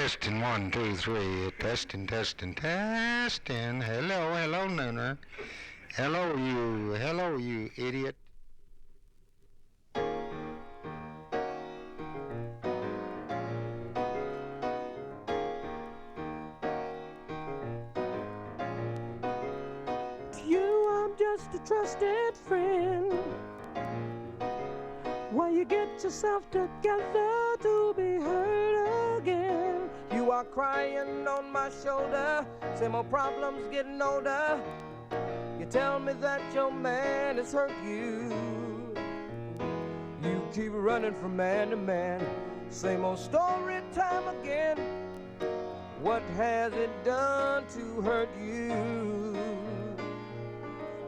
Testing, 1, 2, 3. Testing, testing, testing. Hello, hello, Nooner. Hello, you idiot. To you, I'm just a trusted friend. While you get yourself together to be hurt again. You are crying on my shoulder, same old problems getting older. You tell me that your man has hurt you. You keep running from man to man, same old story time again. What has it done to hurt you?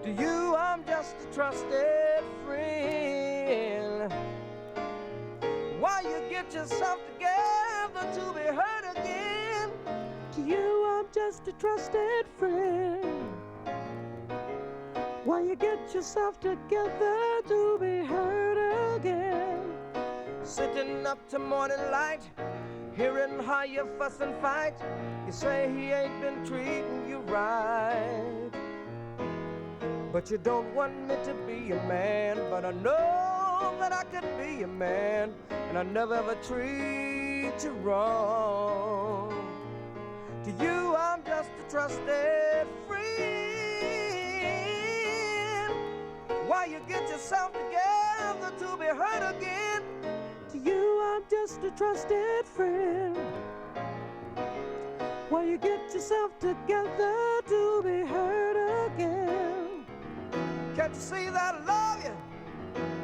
To you, I'm just a trusted friend. Why you get yourself together to be hurt again? To you, I'm just a trusted friend. Why you get yourself together to be hurt again? Sitting up to morning light, hearing how you fuss and fight. You say he ain't been treating you right. But you don't want me to be a man. But I know that I could be a man, and I never ever treat you wrong. To you, I'm just a trusted friend. Why you get yourself together to be hurt again? To you, I'm just a trusted friend. Why you get yourself together to be hurt again? Can't you see that I love you?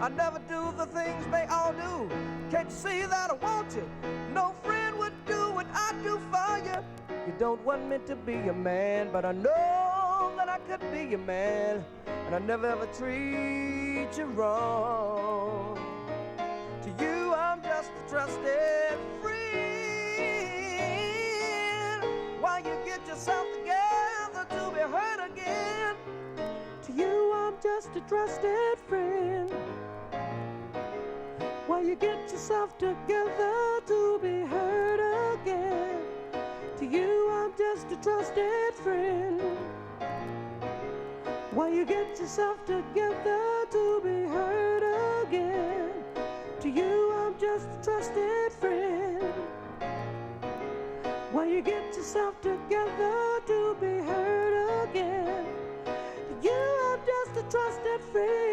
I never do the things they all do. Can't you see that I want you? No friend would do what I do for you. You don't want me to be a man, but I know that I could be a man, and I never ever treat you wrong. To you, I'm just a trusted friend. Why you get yourself together to be hurt again? To you, I'm just a trusted friend. Why you get yourself together to be hurt again? To you, I'm just a trusted friend. Why you get yourself together to be hurt again? To you, I'm just a trusted friend. Why you get yourself together to be hurt again? To you, I'm just a trusted friend.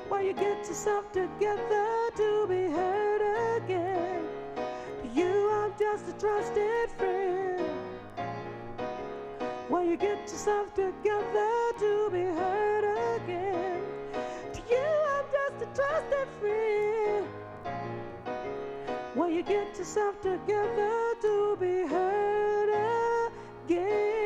Why you get yourself together to be hurt again? To you, I'm just a trusted friend. Why you get yourself together to be hurt again? To you, I'm just a trusted friend. Why you get yourself together to be hurt again?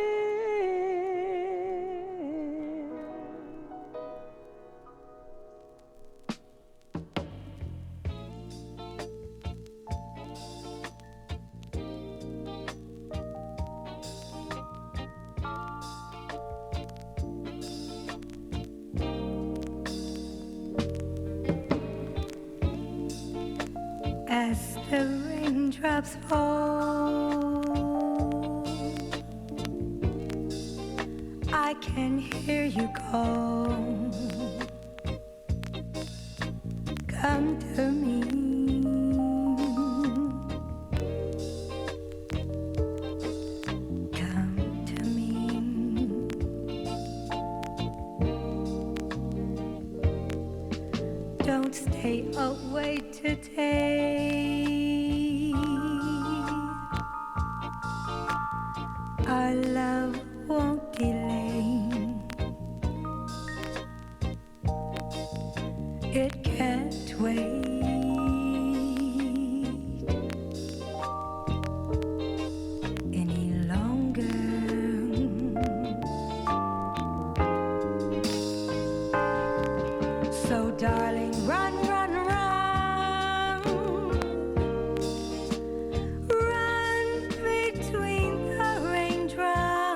As the raindrops fall, I can hear you call. Come to me. Come to me. Don't stay away today. Our love won't delay. It can't wait. Any longer. So darling, run, run, run. Run between the raindrops.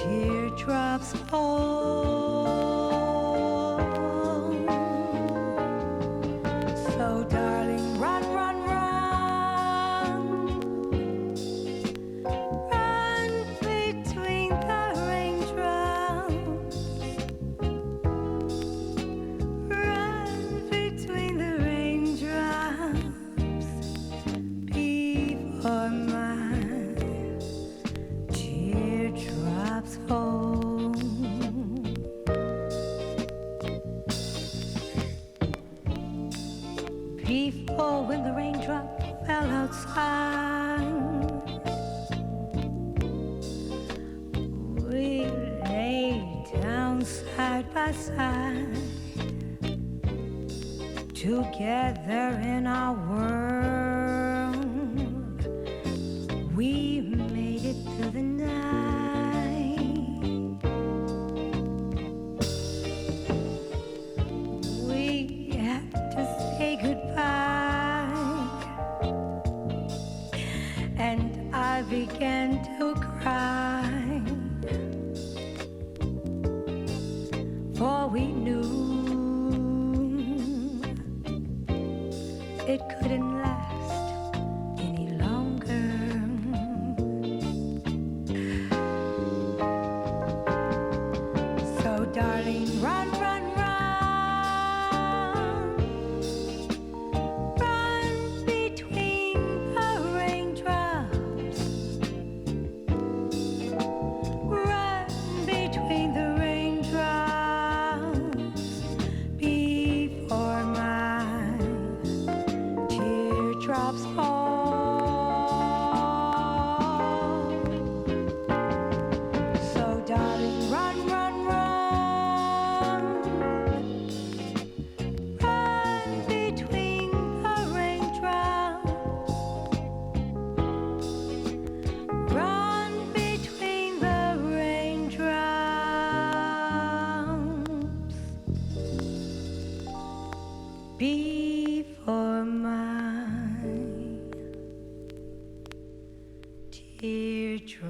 teardrops fall. So darling, run, run, run. Run between the raindrops. Run between the raindrops before my teardrops fall. Before when the raindrop fell outside, we lay down side by side, together in our world. We made it through the night. We had to say goodbye, and I began to cry, for we knew it couldn't last any longer. So darling, run, run, run. Run between the raindrops. Run between the raindrops before my teardrops fall. So darling, run, run, run. Run between the raindrops. Run between the raindrops before my teardrops.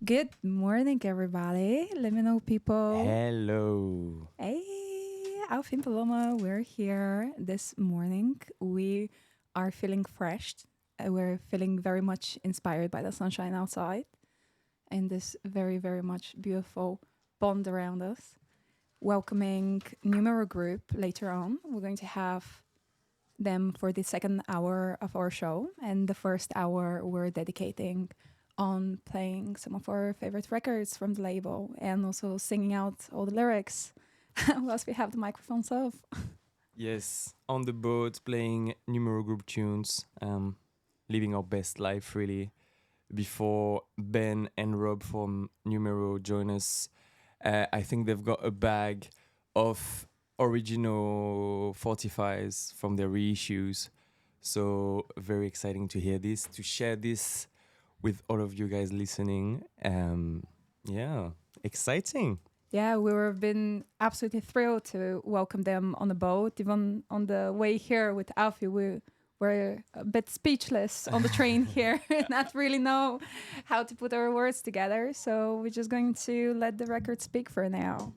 Good morning, everybody. Liminal people. Hello. Hey, Alfie and Paloma, we're here this morning. We are feeling fresh. We're feeling very much inspired by the sunshine outside and this very, very much beautiful pond around us. Welcoming Numero Group later on. We're going to have them for the second hour of our show. And the first hour we're dedicating on playing some of our favorite records from the label and also singing out all the lyrics whilst we have the microphones off. Yes, on the boat playing Numero Group tunes, living our best life really. Before Ben and Rob from Numero join us, I think they've got a bag of original 45s from their reissues. So very exciting to hear this, to share this with all of you guys listening. Yeah, exciting. Yeah, we've been absolutely thrilled to welcome them on the boat. Even on the way here with Alfie, we were a bit speechless on the train here, not really know how to put our words together. So we're just going to let the record speak for now.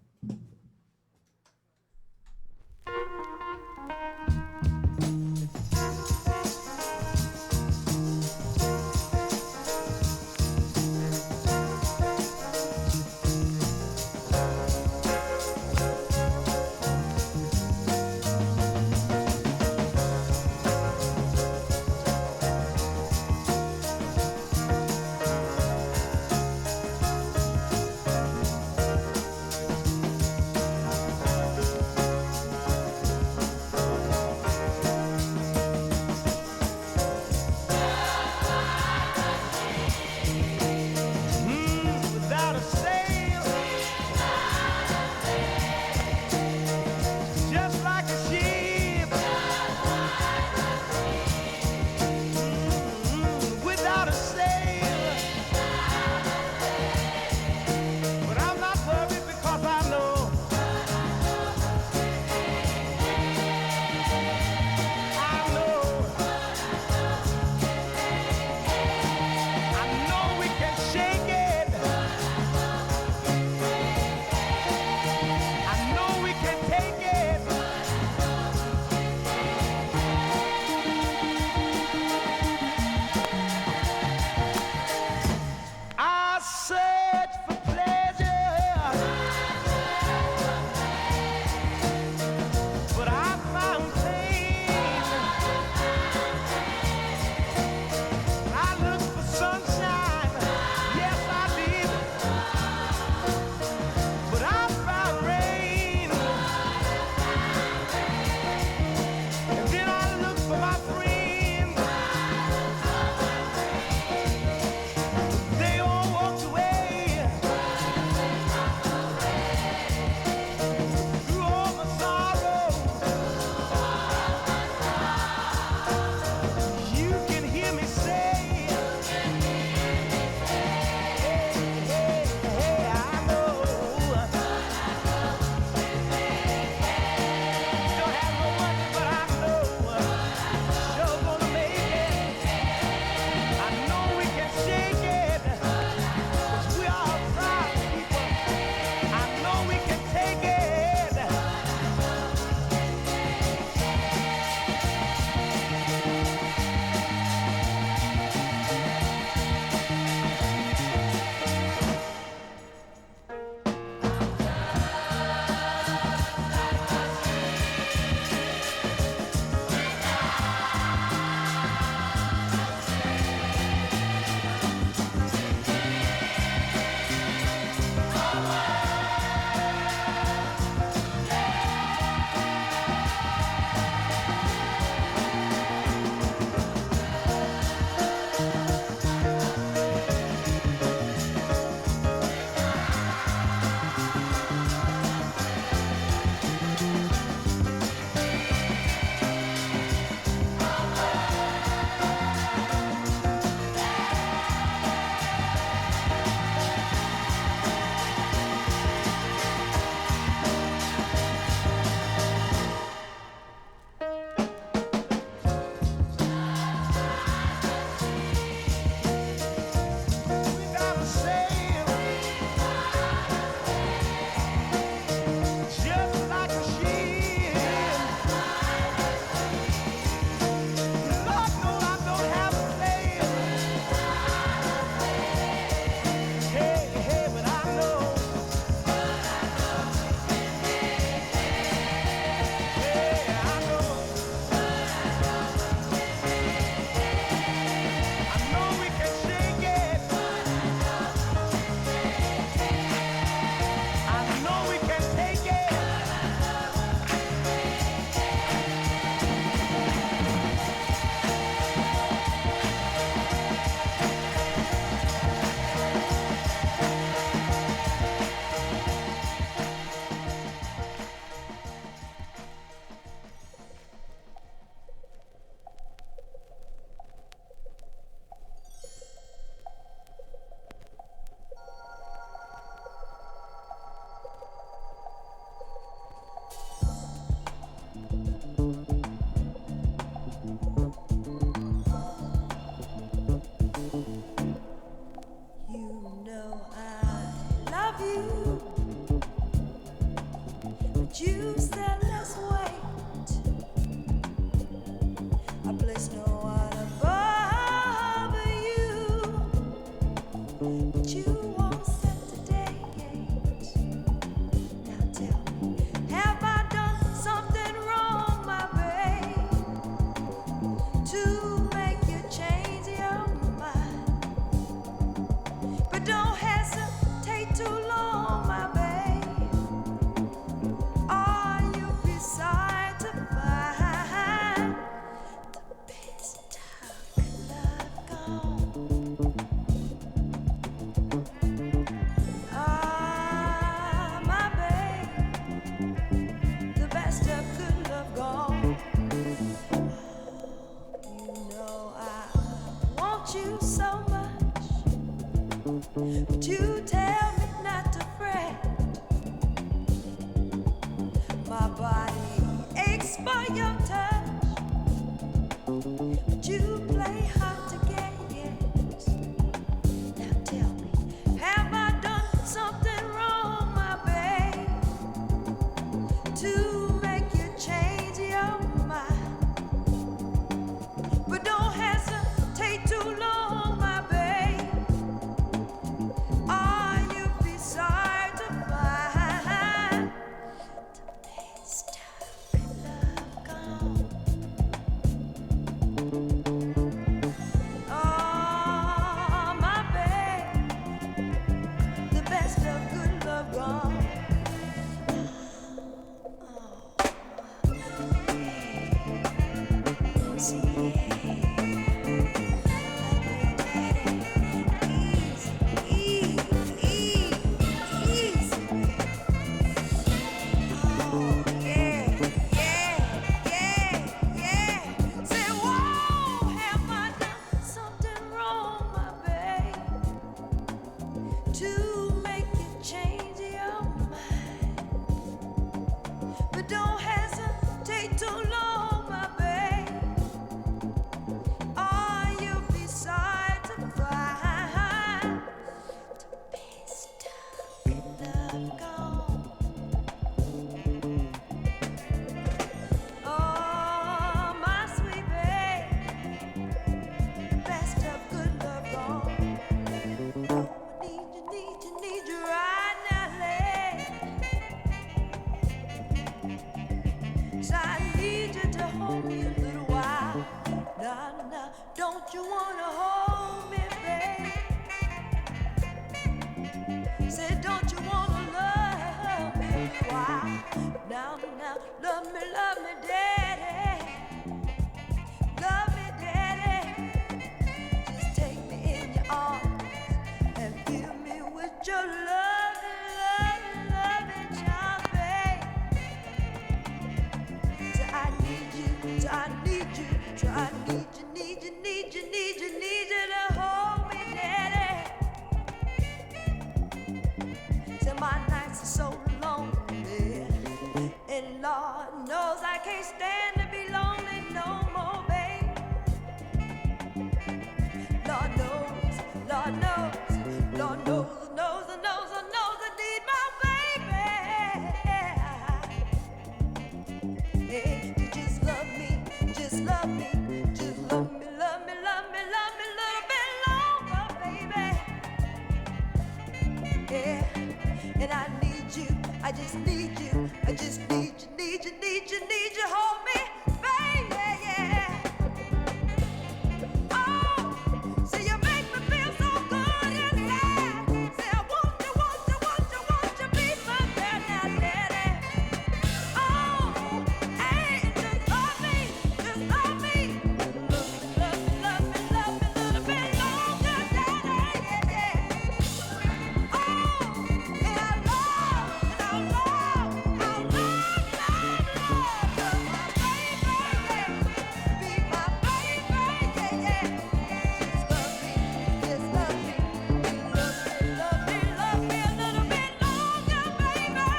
too long, my babe. Are you beside to find the best of love gone? Ah, my babe, the best of good love gone. You know I want you so much, but you tell me not to fret. My body aches for your touch, but you play hard to get. Now tell me, have I done something wrong, my babe, to make you change your mind? But don't hesitate too long, my babe. Are you beside to find the best of love gone? Oh, my babe, the best of good love gone. To make you change your mind, but don't hesitate too long, my babe. Are you beside to find the best of love gone? Oh, my sweet babe, best of good love gone. Need you right now, lady. So I need you to hold me a little while. Now, don't you wanna hold me, babe? Say, don't you wanna love me a little while? Now, love me, daddy. Love me, daddy. Just take me in your arms and fill me with your loving charm, babe. So I need you, need you to hold me, daddy. So my nights are so lonely, and Lord knows I can't stand to be lonely no more, babe. Lord knows, Lord knows, Lord knows I need my baby. Hey, you just love me, just love me, just love me, love me, love me, love me a little bit longer, baby. Yeah, and I need you, I just need you, I just need you, need you, hold me, baby, yeah. Oh, see you make me feel so good inside. Say I want you, be my daddy. Oh, hey, just love me, love me a little bit longer, daddy, yeah. Oh, and I love my baby, be my baby, yeah. Just love me, love me a little bit longer, baby.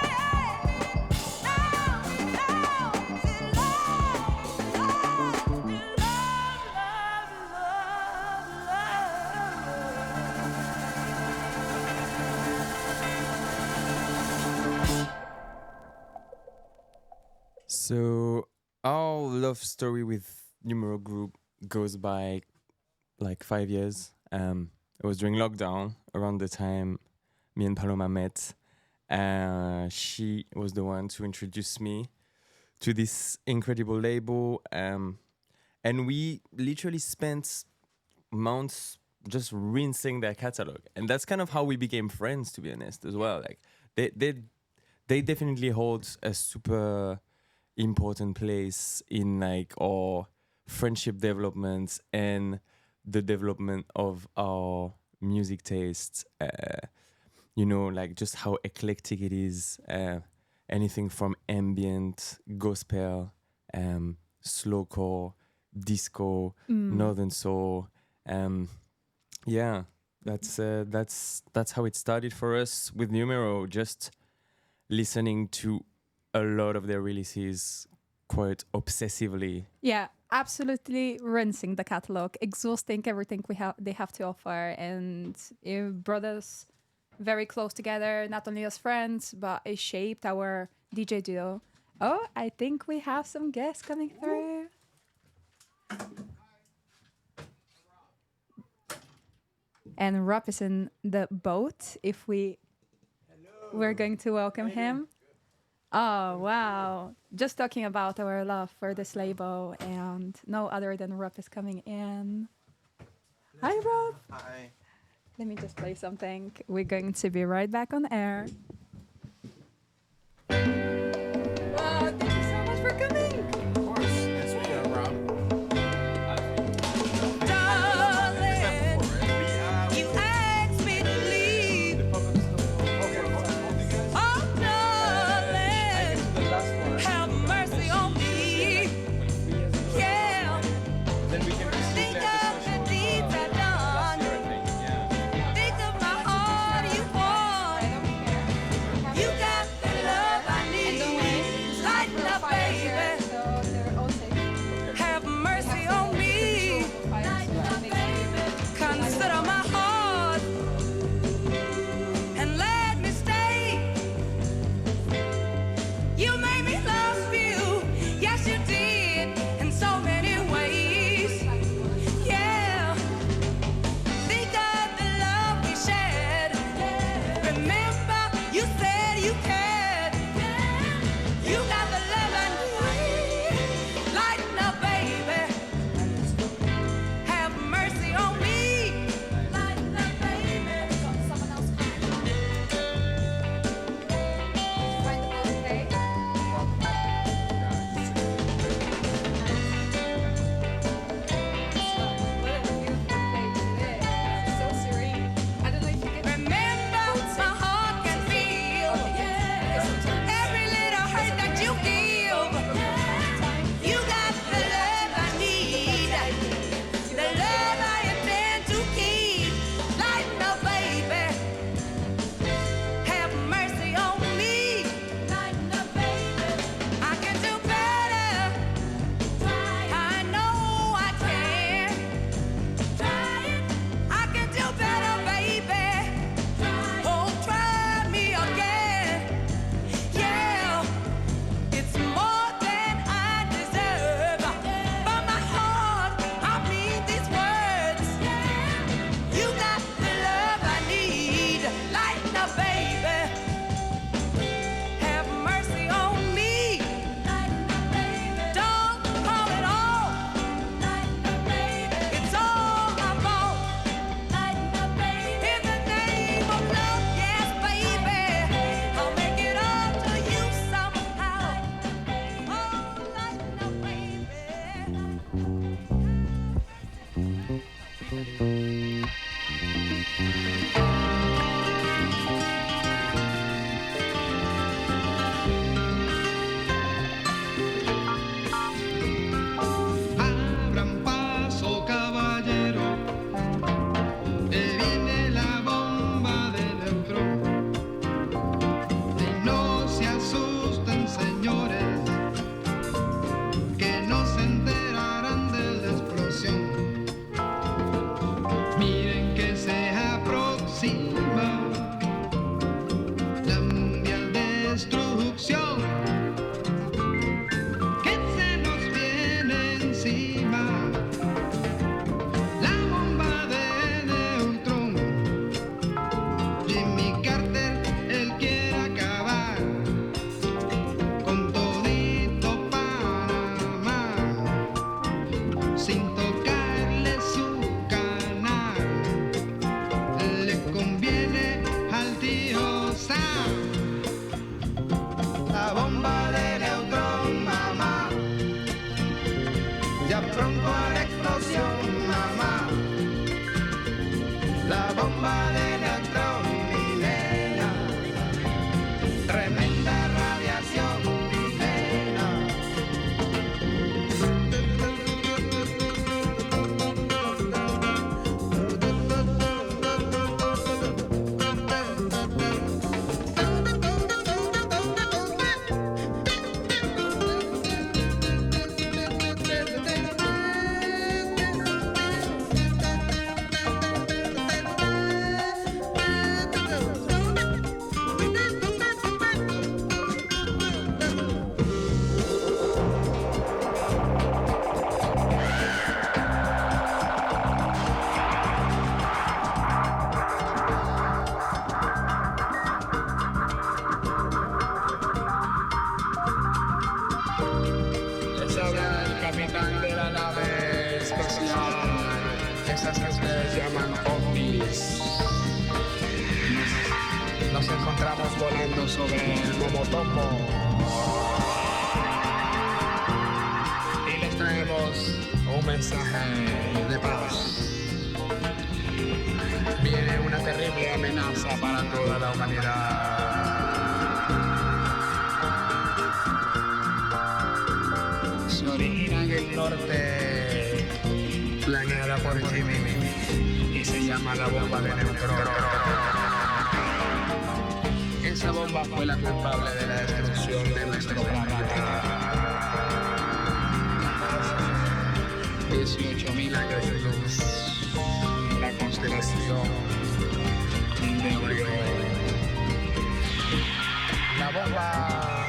So our love story with Numero Group goes by like 5 years. It was during lockdown, around the time me and Paloma met. She was the one to introduce me to this incredible label. And we literally spent months just rinsing their catalog, and that's kind of how we became friends, to be honest, as well. Like they definitely hold a super important place in like our friendship development and the development of our music tastes. You know, like just how eclectic it is. Anything from ambient, gospel, slowcore, disco, northern soul. Yeah, that's how it started for us with Numero. Just listening to a lot of their releases quite obsessively. Yeah, absolutely rinsing the catalog, exhausting everything they have to offer, and it brought us very close together, not only as friends, but it shaped our DJ duo. Oh, I think we have some guests coming through. And Rob is in the boat. If we're going to welcome him. Oh, wow. Just talking about our love for this label, and no other than Rob is coming in. Hi, Rob. Hi. Let me just play something. We're going to be right back on air. Wow, thank you so much for coming. Of course. Yes, we are, Rob. You asked me to leave. Oh, darling, have mercy on me. Yeah, think of the deeds I've done. Think of my heart you won. nos encontramos volando sobre el momotombo y les traemos un mensaje de paz. Viene una terrible amenaza para toda la humanidad. Se origina en el norte, planeada por Jimmy, y se llama la bomba de neutrones. Esa bomba fue la culpable de la destrucción de nuestro planeta. 18.000 años de luz, la constelación de Orión. La bomba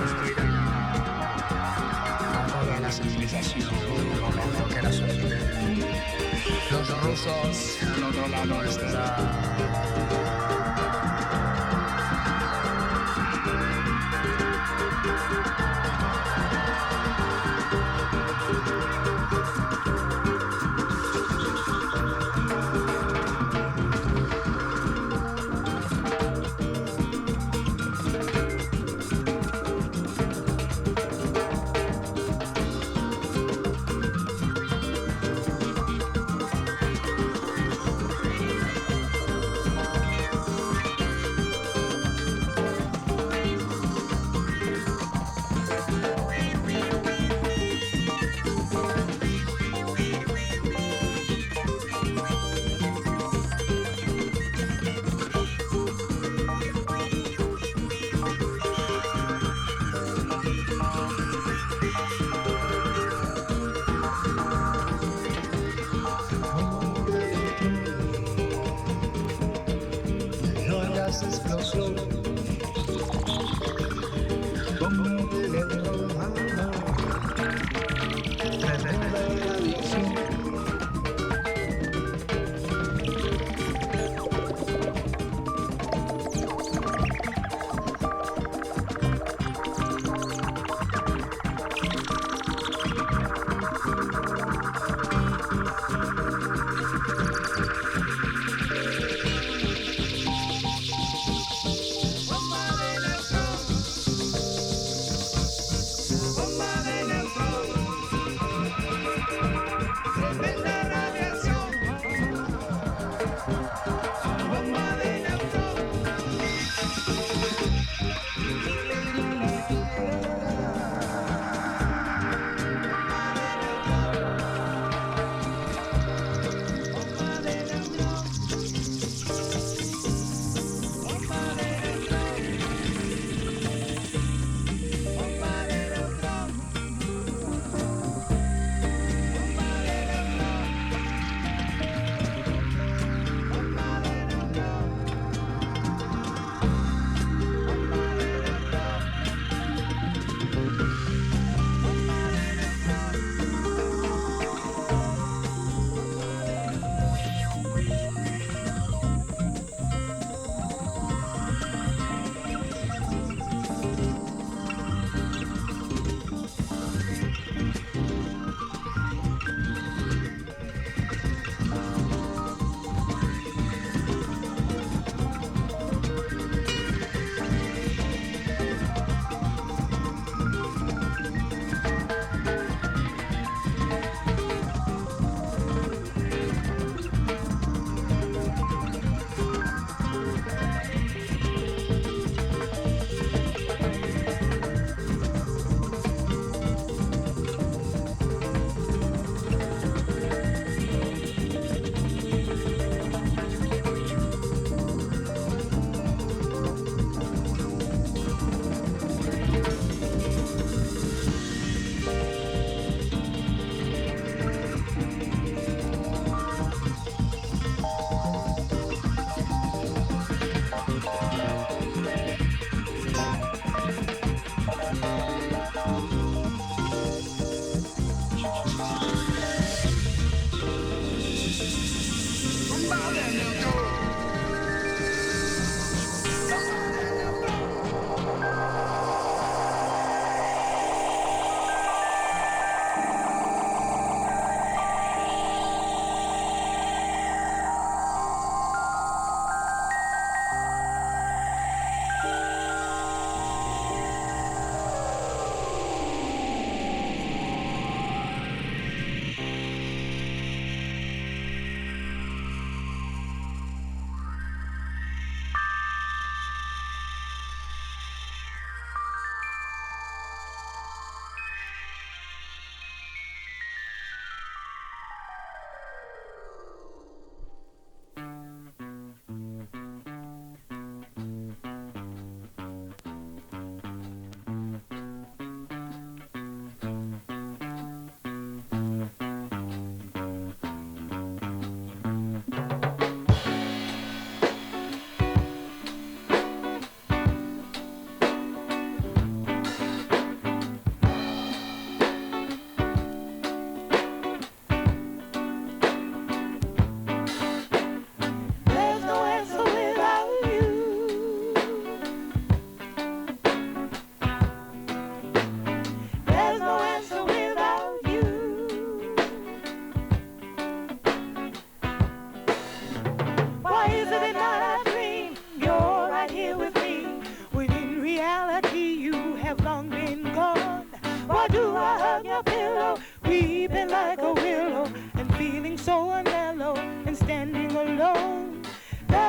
destruirá a toda la civilización lo que la sostiene. Los rusos al otro lado estarán.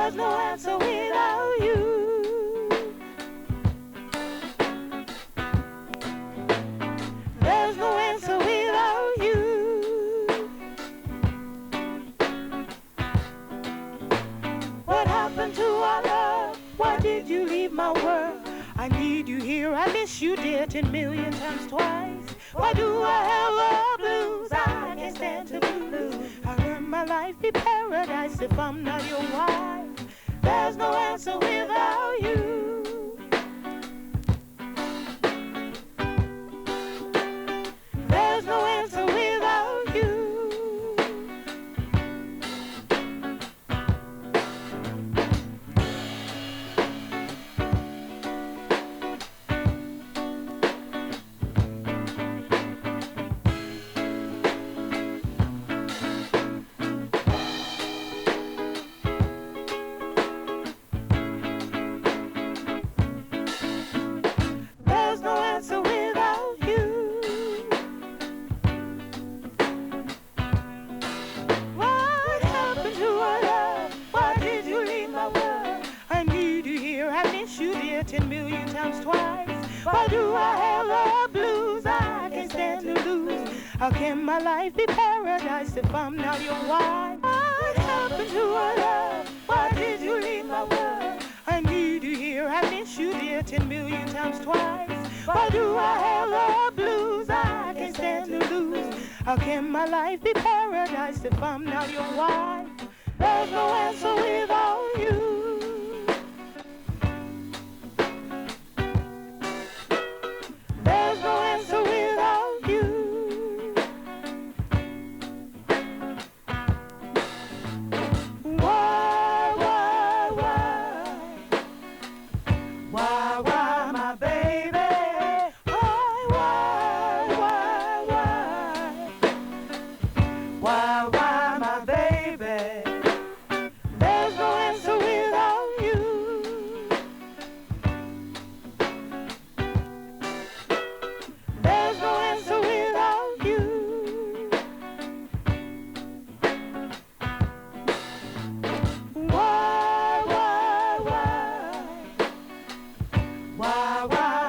There's no answer without you. There's no answer without you. What happened to our love? Why did you leave my world? I need you here, I miss you dear 10 million times twice. Why do I have the blues? I can't stand to be blue. How can my life be paradise if I'm not your wife? There's no answer without you. There's no answer without you. There's no answer without you. What happened to our love? Why did you leave my world? I need you here, I miss you dear 10 million times twice. Why do I have the blues? I can't stand to lose. How can my life be paradise if I'm not your wife? What happened to our love? Why did you leave my world? I need you here, I miss you dear 10 million times twice. Why do I have the blues? I can't stand to lose. How can my life be paradise if I'm not your wife? There's no answer without you. There's no answer without you. Why, my baby? Why, my baby? There's no answer without you. There's no answer without you. Why,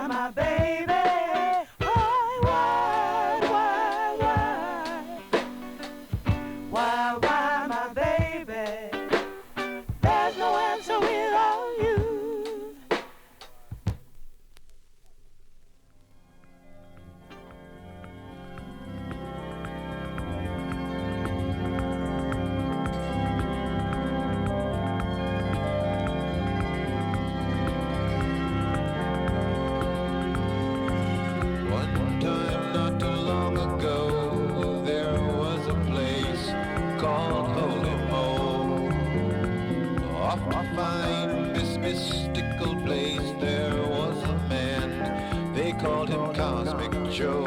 my baby? Why, my baby? There's no answer without you. One time not too long ago, there was a place called Holy Mo. Off to find this mystical place, there was a man, they called him Cosmic Joe.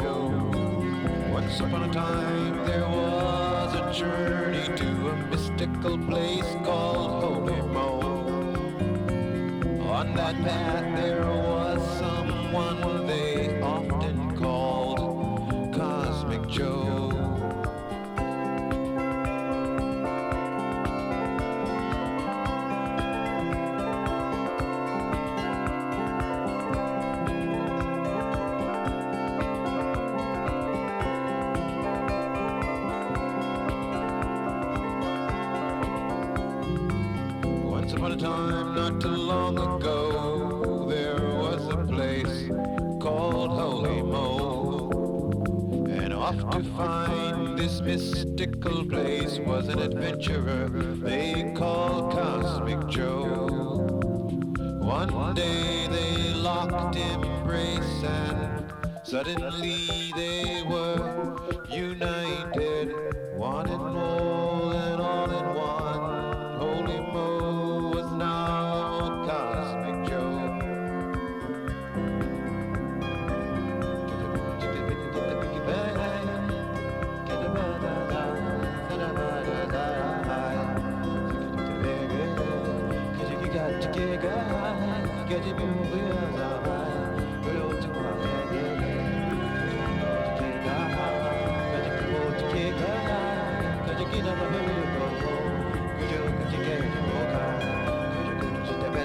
Once upon a time there was a journey to a mystical place called Holy Mo. On that path there was someone they often called Cosmic Joe. Once upon a time, not too long ago, there was a place called Holy Mo. And off to find this mystical place was an adventurer they called Cosmic Joe. One day they locked embrace and suddenly they were united, wanted more than all in one. Holy Mo was now Cosmic Joe.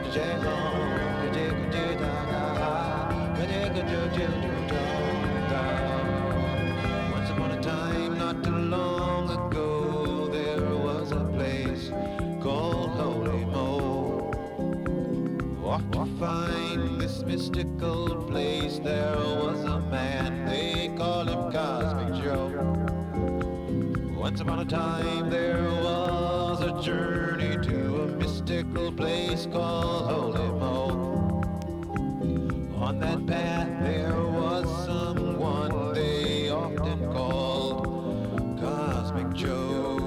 Once upon a time, not too long ago, there was a place called Holy Mo. Off to find this mystical place, there was a man, they called him Cosmic Joe. Once upon a time, there was a journey to a mystical place called Holy Mo. On that path there was someone they often called Cosmic Joe.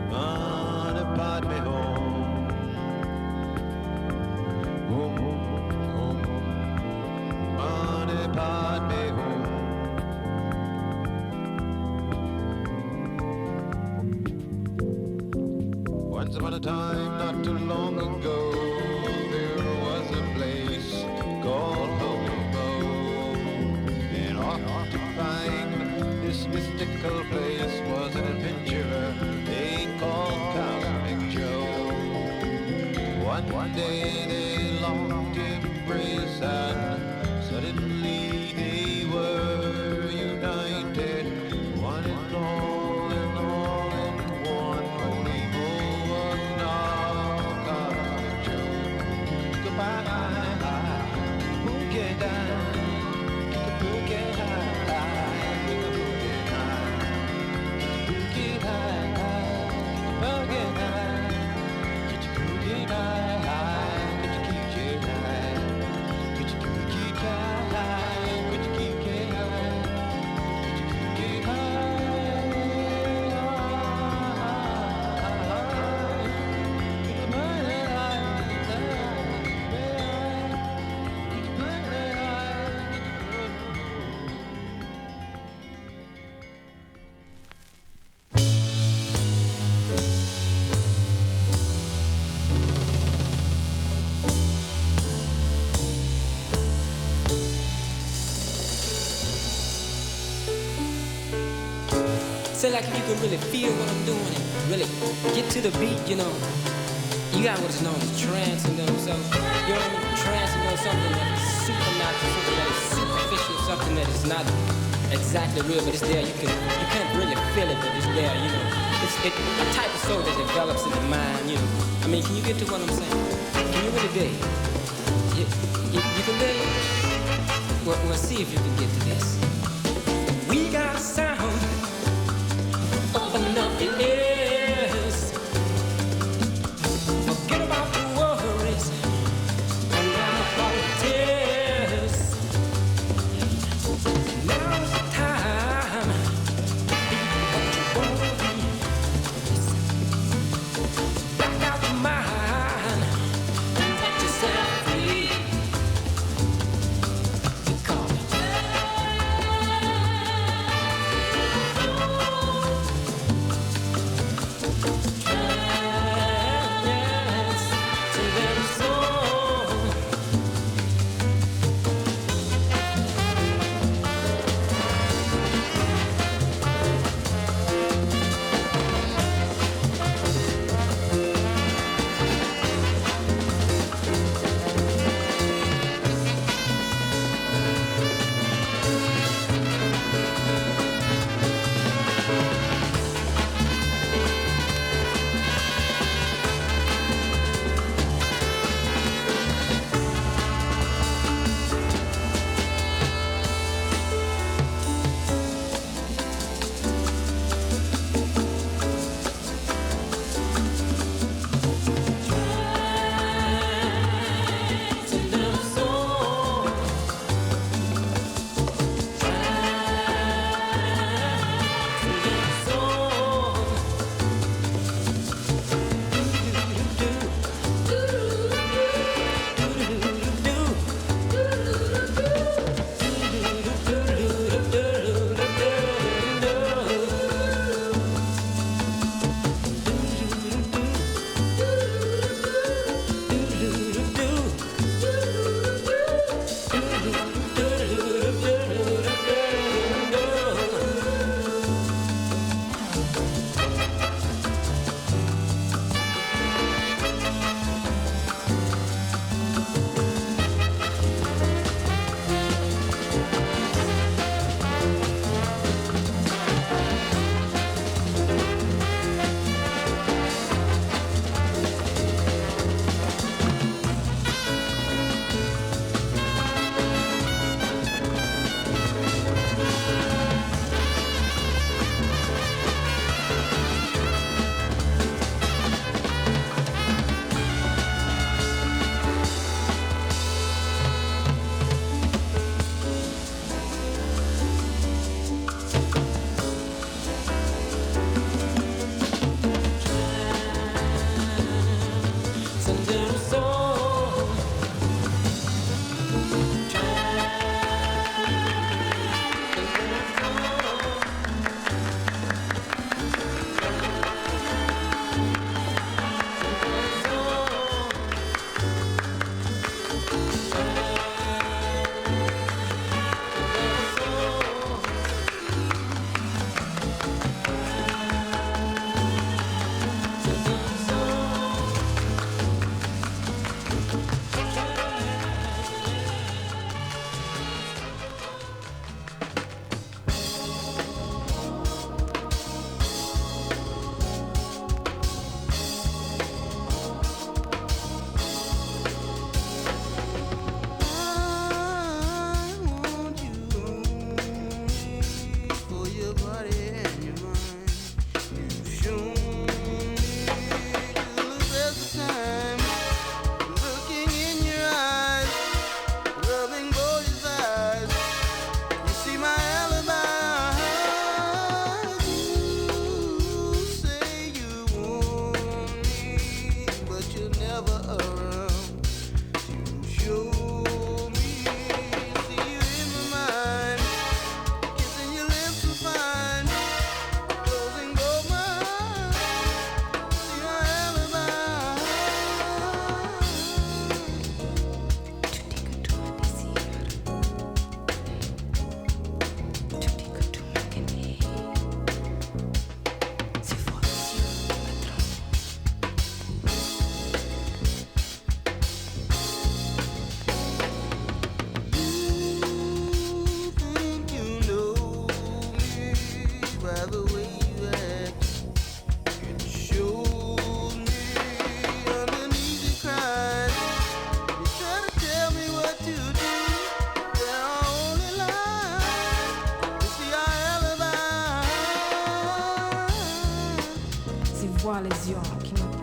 Manapad me home. Home, home. Manapad me home. Once upon a time, not too long ago, there was a place called Holy Mo. And off to find this mystical place was an adventurer they called Cosmic Joe. One day they longed to embrace and suddenly they were united. One and all and all in one. Holy Mo was now Cosmic Joe. Goodbye, boogie down, boogie high, boogie high, boogie high, boogie high, get your boogie high, get your key high, get your key high, get your key high. Say like if you can really feel what I'm doing and really get to the beat, you know. You got what's known as trance, you know, so you know what I mean? Trance, you know, something that is supernatural, something that is superficial, something that is not exactly real, but it's there. You can't really feel it, but it's there, you know. It's a type of soul that develops in the mind, you know. I mean, can you get to what I'm saying? Can you really dig? You can dig? Well, see if you can get to this. We got a sound. Open up your ears. Forget about the worries and about the tears. Now's the time to be what you want to be. Back out your mind and let yourself free. We call it vois les yeux qui me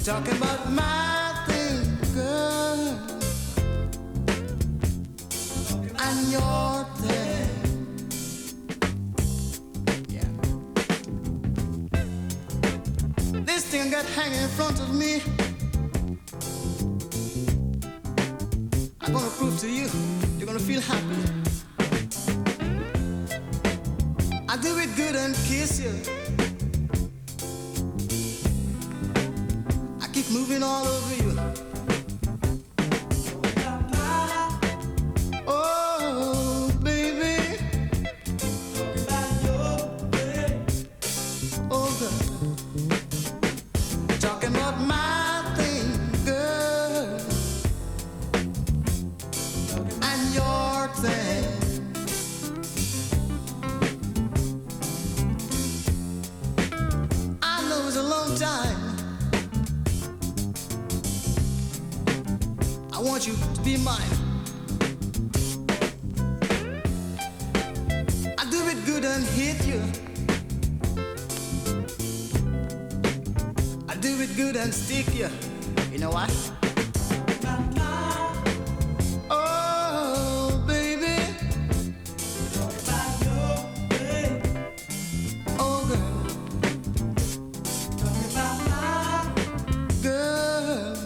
talking about my thing, girl, and your thing. Yeah. This thing got hanging in front of me. I'm gonna prove to you, you're gonna feel happy. I do it good and kiss you. Moving all over you. Oh, baby. Oh, girl. Talking about my thing, girl, and your thing. I know it's a long time. I want you to be mine. I do it good and hit you. I do it good and stick you. You know what? Oh, baby. Oh, girl. Girl.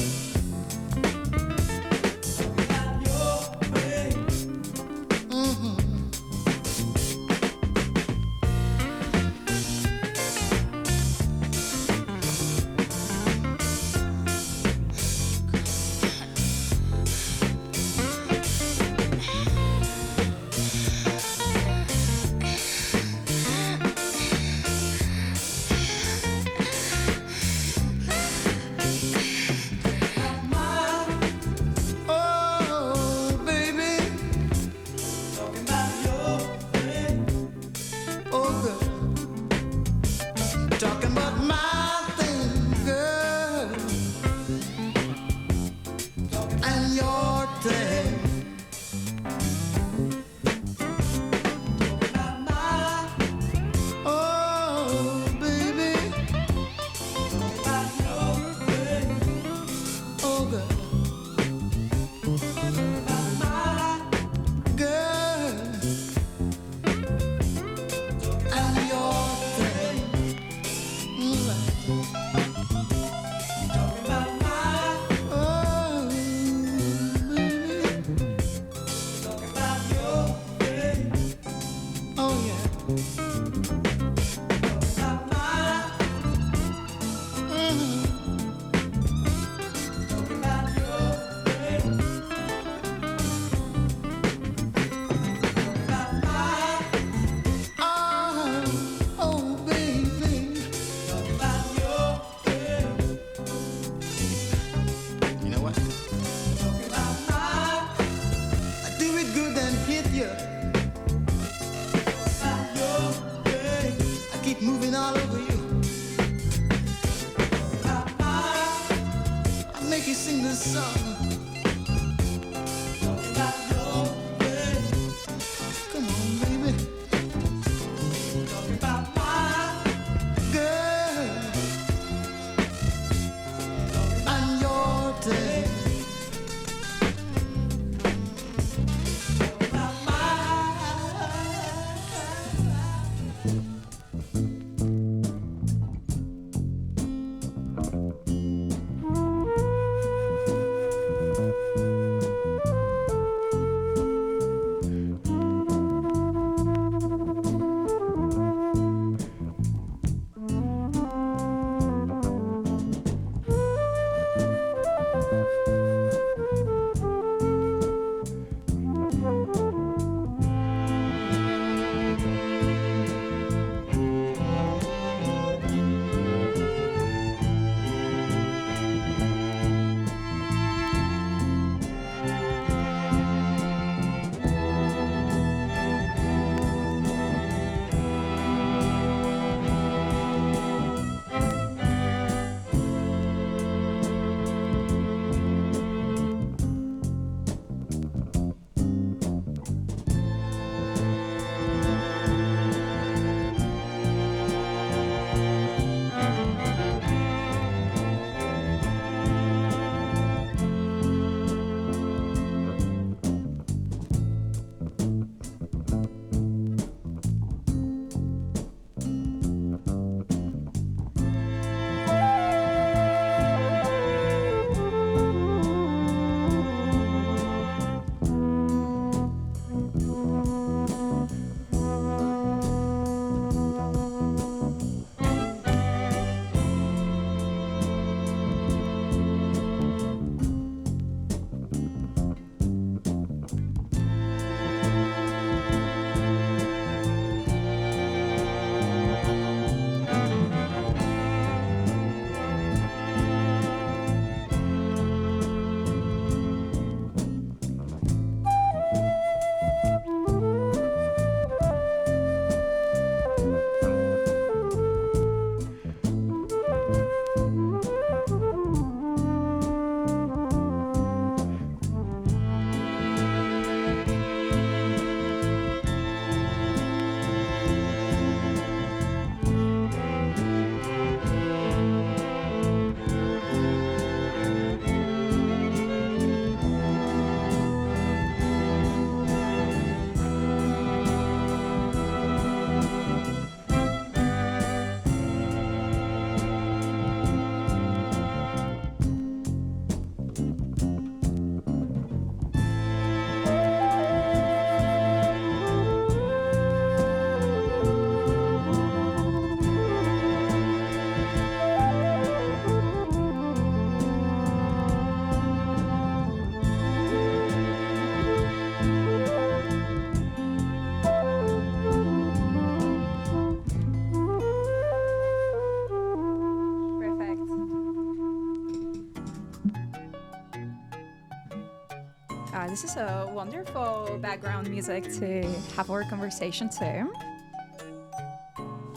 This is a wonderful background music to have our conversation to.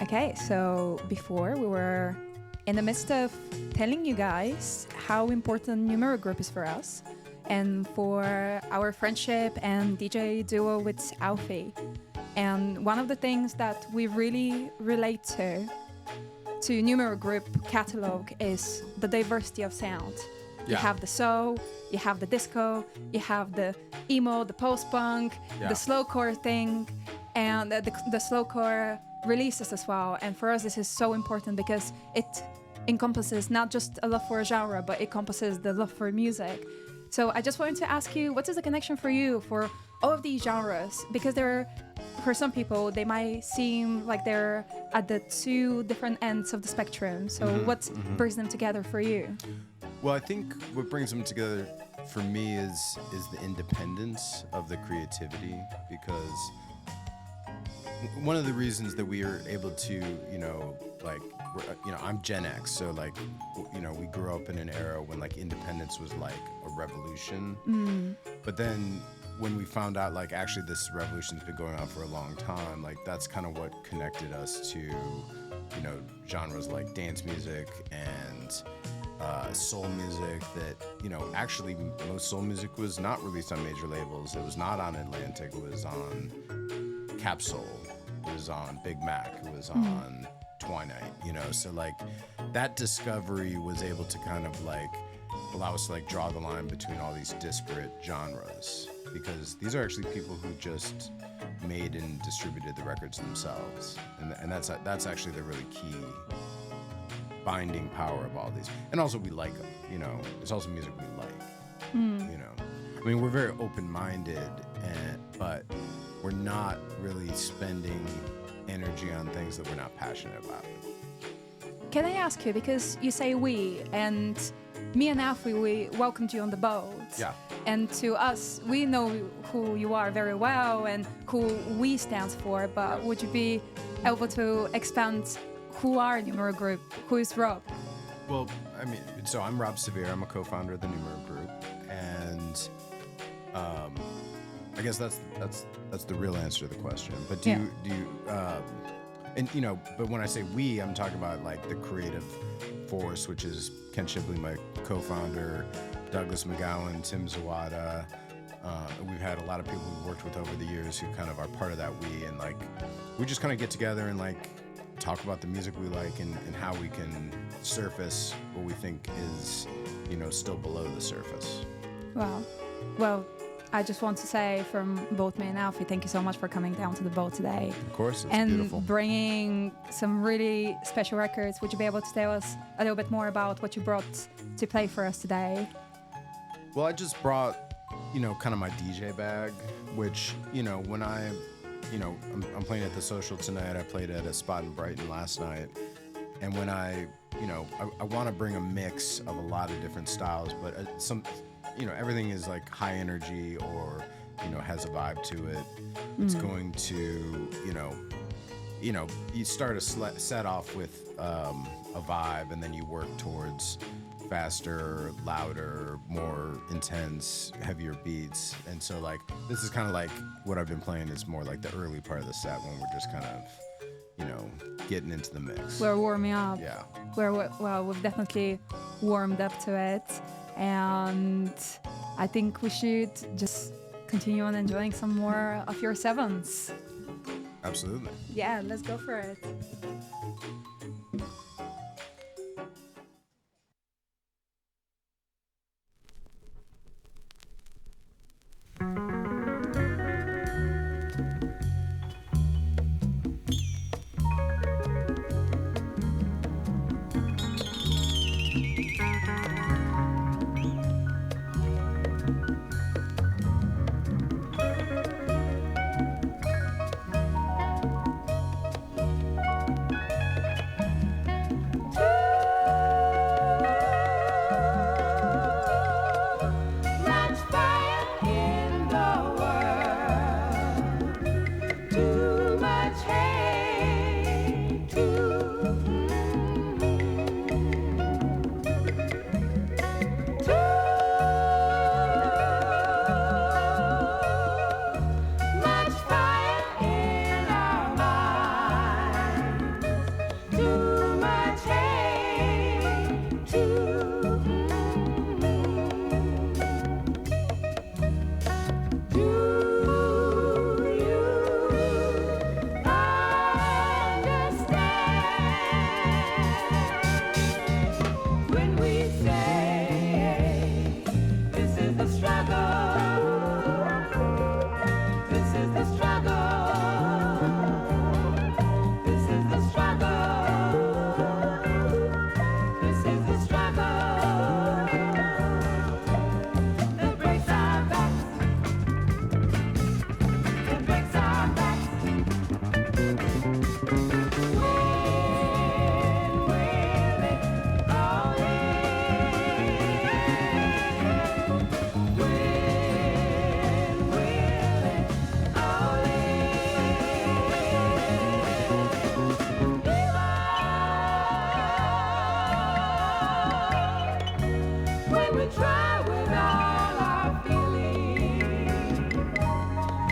Okay, so before we were in the midst of telling you guys how important Numero Group is for us and for our friendship and DJ duo with Alfie. And one of the things that we really relate to Numero Group catalog is the diversity of sound. You have the soul, you have the disco, you have the emo, the post-punk, the slowcore thing, and the slowcore releases as well. And for us, this is so important because it encompasses not just a love for a genre, but it encompasses the love for music. So I just wanted to ask you, what is the connection for you for all of these genres? Because for some people, they might seem like they're at the two different ends of the spectrum. So what brings them together for you? Well, I think what brings them together for me is the independence of the creativity, because one of the reasons that we are able to, I'm Gen X, so we grew up in an era when independence was like a revolution. But then when we found out actually this revolution's been going on for a long time, that's kind of what connected us to, genres like dance music and soul music that, actually most soul music was not released on major labels. It was not on Atlantic. It was on Capsule. It was on Big Mac. It was on Twinite, so that discovery was able to kind of allow us to draw the line between all these disparate genres, because these are actually people who just made and distributed the records themselves, and that's actually the really key binding power of all these. And also we like them, it's also music we like. I mean, we're very open-minded, but we're not really spending energy on things that we're not passionate about. Can I ask you, because you say we, and me and Alfie, we welcomed you on the boat. Yeah. And to us, we know who you are very well and who we stands for, but would you be able to expand who are Numero Group? Who is Rob? Well, I mean, so I'm Rob Sevier. I'm a co-founder of the Numero Group, and I guess that's the real answer to the question. But do you but when I say we, I'm talking about the creative force, which is Ken Shibley, my co-founder, Douglas McGowan, Tim Zawada. We've had a lot of people we've worked with over the years who kind of are part of that we, and we just kind of get together and talk about the music we like and how we can surface what we think is, still below the surface. Wow. Well, I just want to say from both me and Alfie, thank you so much for coming down to the boat today. Of course, it's and beautiful. bringing some really special records. Would you be able to tell us a little bit more about what you brought to play for us today? Well, I just brought, kind of my DJ bag, which, when I'm playing at the Social tonight. I played at a spot in Brighton last night. And when I want to bring a mix of a lot of different styles, but everything is high energy or, has a vibe to it. It's going to, you start a set off with a vibe, and then you work towards faster, louder, more intense, heavier beats. And so this is kind of what I've been playing is more the early part of the set when we're just kind of, getting into the mix. We're warming up. Yeah. We've definitely warmed up to it. And I think we should just continue on enjoying some more of your sevens. Absolutely. Yeah, let's go for it.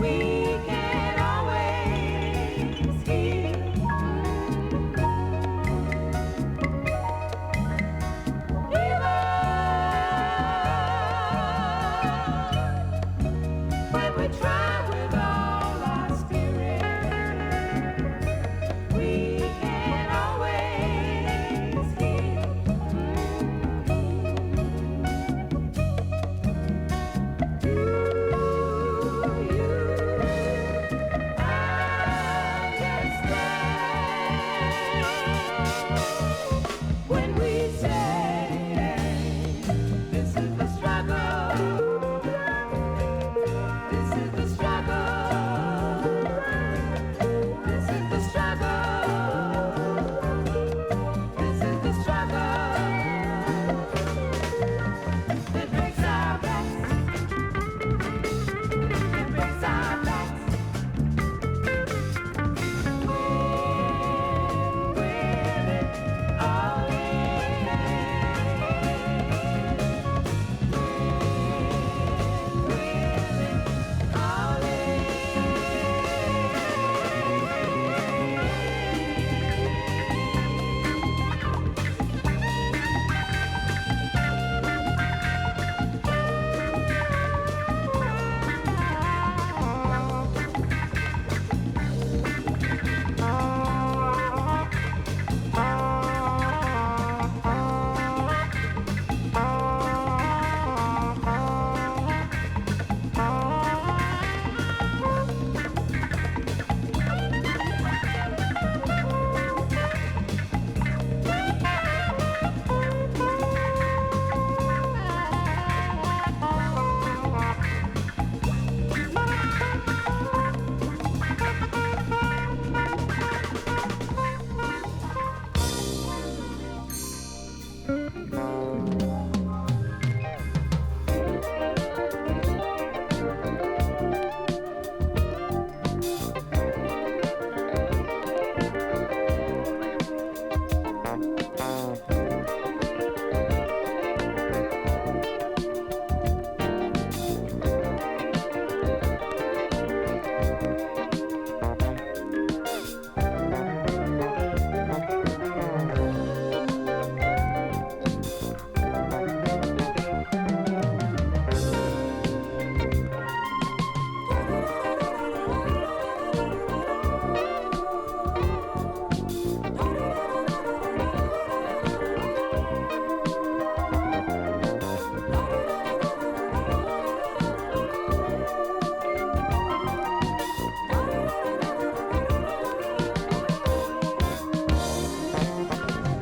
we can always heal. Even when we try with all our spirit, we can always heal. When we say this is the struggle, this is the struggle, this is the struggle, this is the struggle that breaks our backs, that breaks our backs.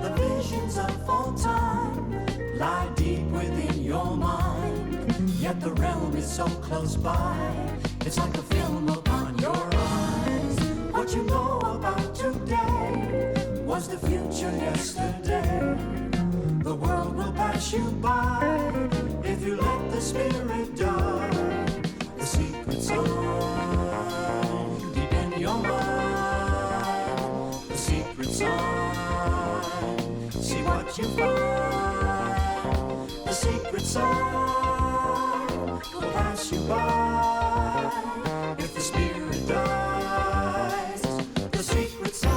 The visions of all time lie deep within your mind. Yet the realm is so close by. It's like a film upon your eyes. What you know about today was the future yesterday. The world will pass you by if you let the spirit die. The secret song deep in your mind. The secret song. See what you find. The secret song will pass you by if the spirit dies. The secret song.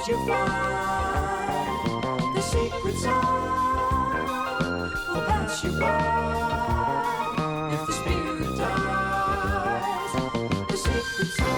helps you find the secret song will pass you by. If the spirit dies, the secret song.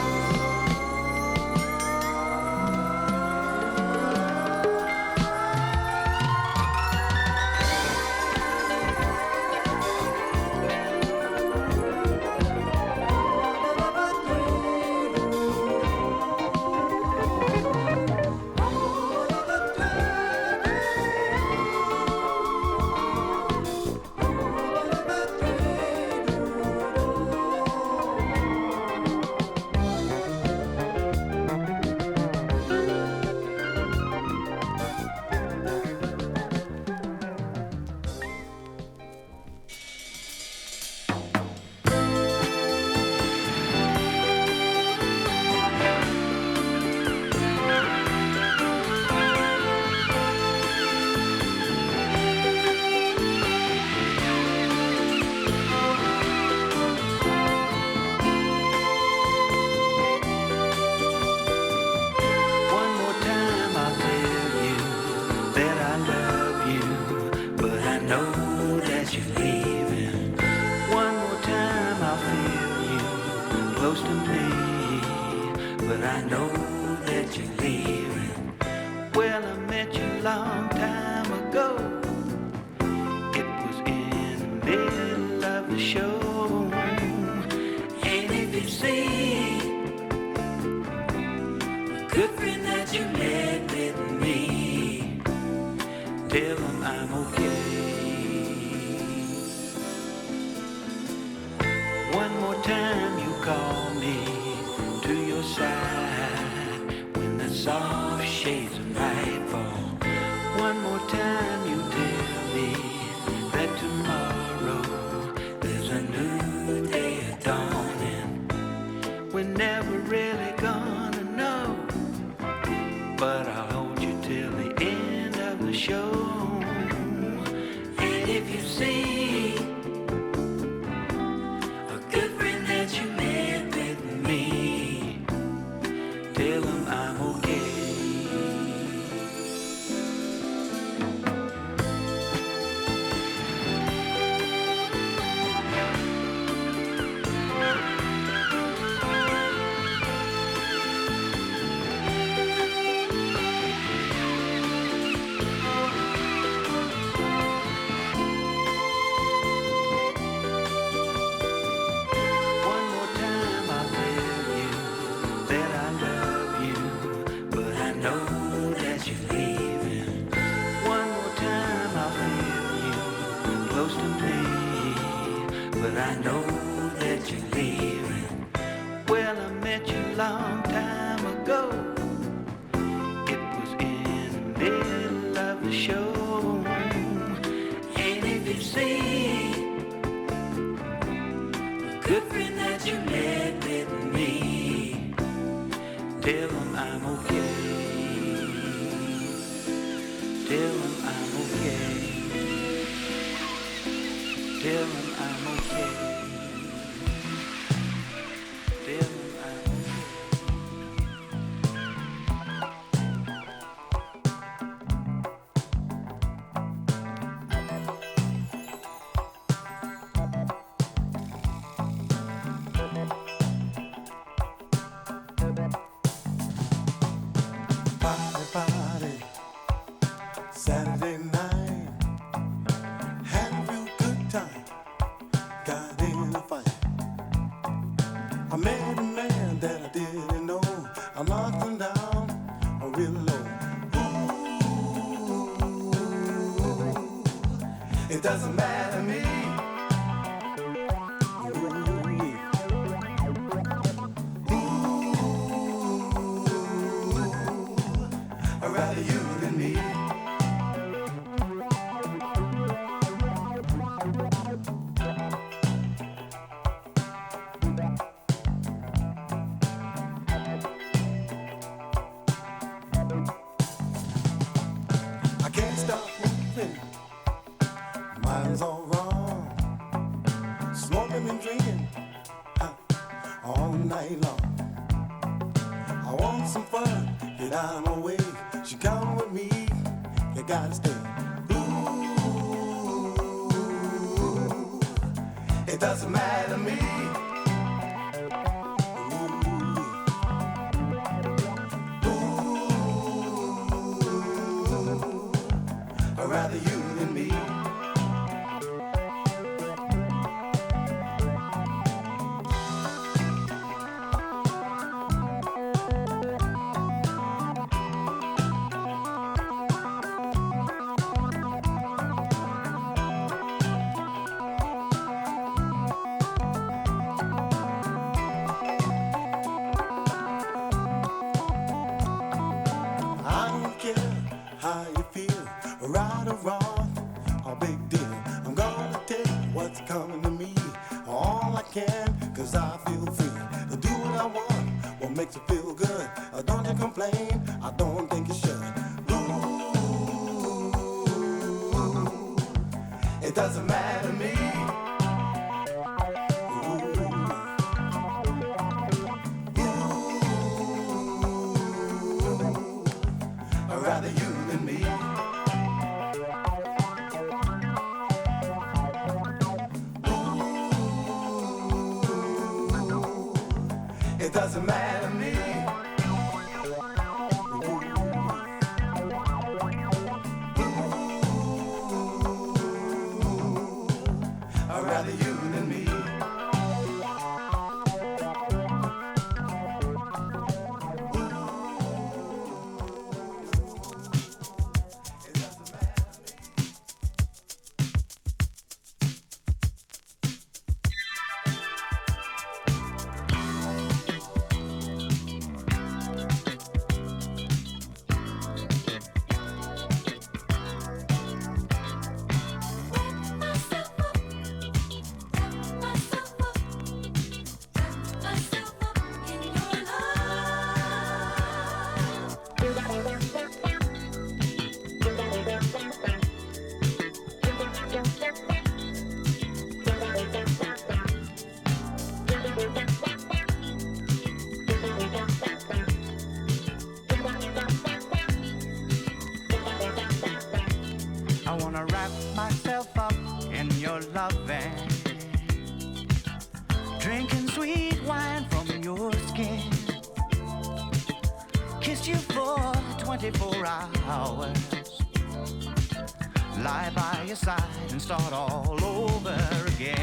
Saturday night, had a real good time, got in a fight. I met a man that I didn't know, I knocked him down real low. Ooh, it doesn't matter to me. I'd rather you than me. I can't stop moving. Mind's all wrong. Smoking and drinking all night long. I want some fun. get out of my way. She come with me, you gotta stay. Ooh, it doesn't matter to me. I'd rather you than me. I don't care how you feel, right or wrong, a big deal. I'm gonna take what's coming to me, all I can, cause I feel free to do what I want, what makes you feel good. Don't you complain, I don't think you should. Ooh, it doesn't matter to me. I'd rather you than me. It doesn't matter to me. I'd rather you than me. I wanna wrap myself up in your loving, drinking sweet wine from your skin, kiss you for 24 hours, lie by your side and start all over again.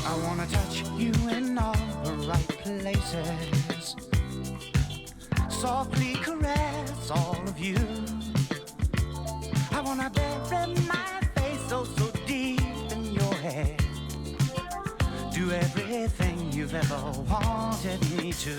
I wanna touch you in all the right places, softly caress all of you. I wanna bury my face so deep in your hair, do everything you've ever wanted me to.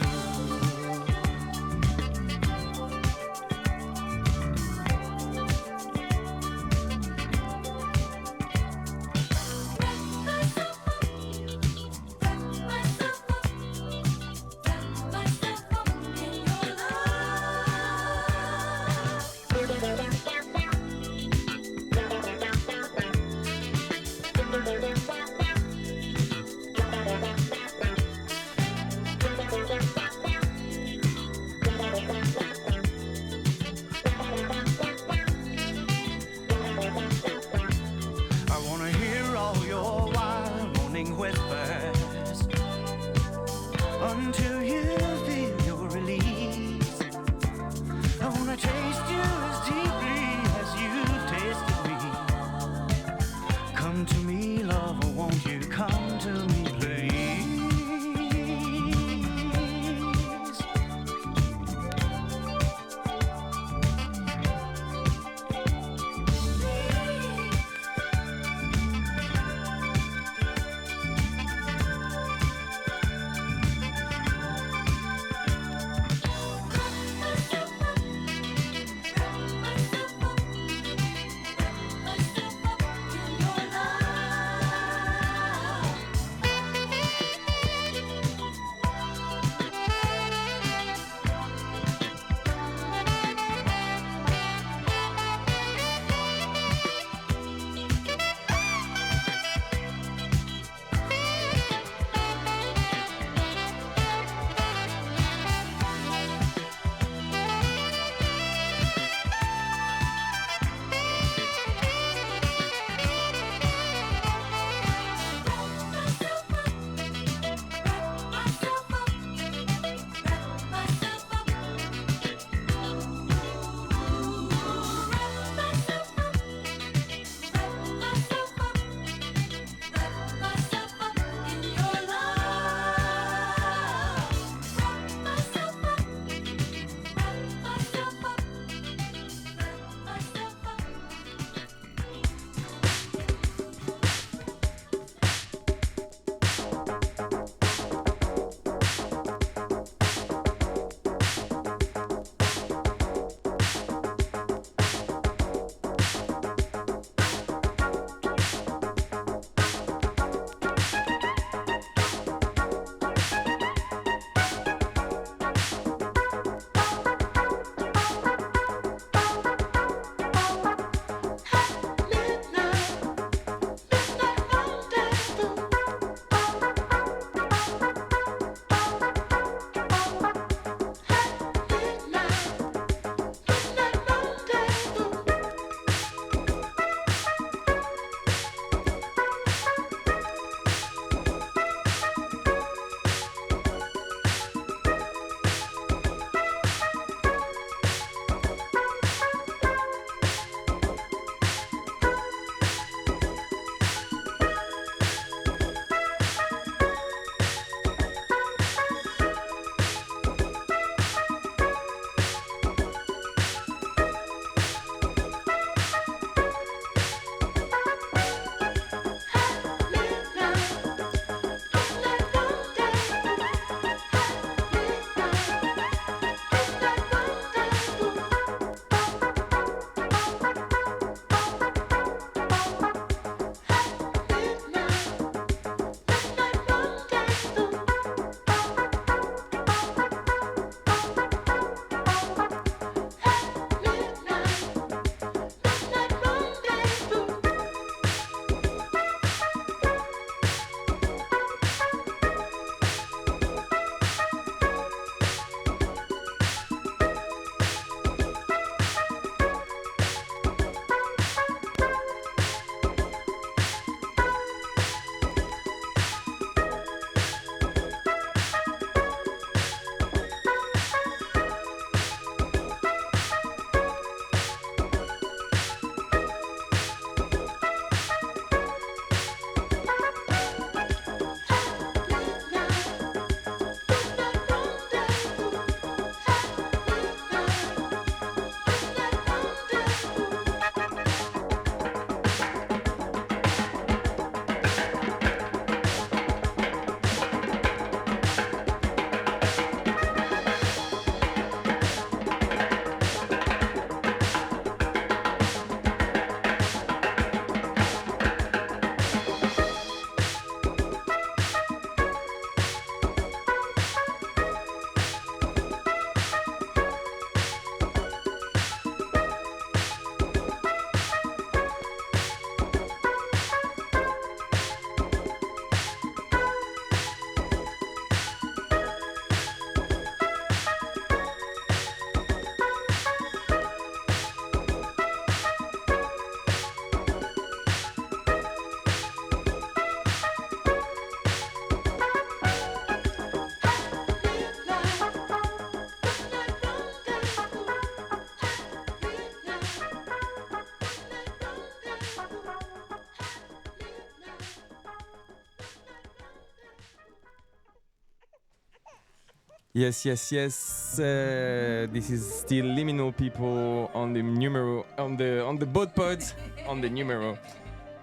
Yes, yes, yes. This is still Liminal people on the Numero on the boat pods on the Numero.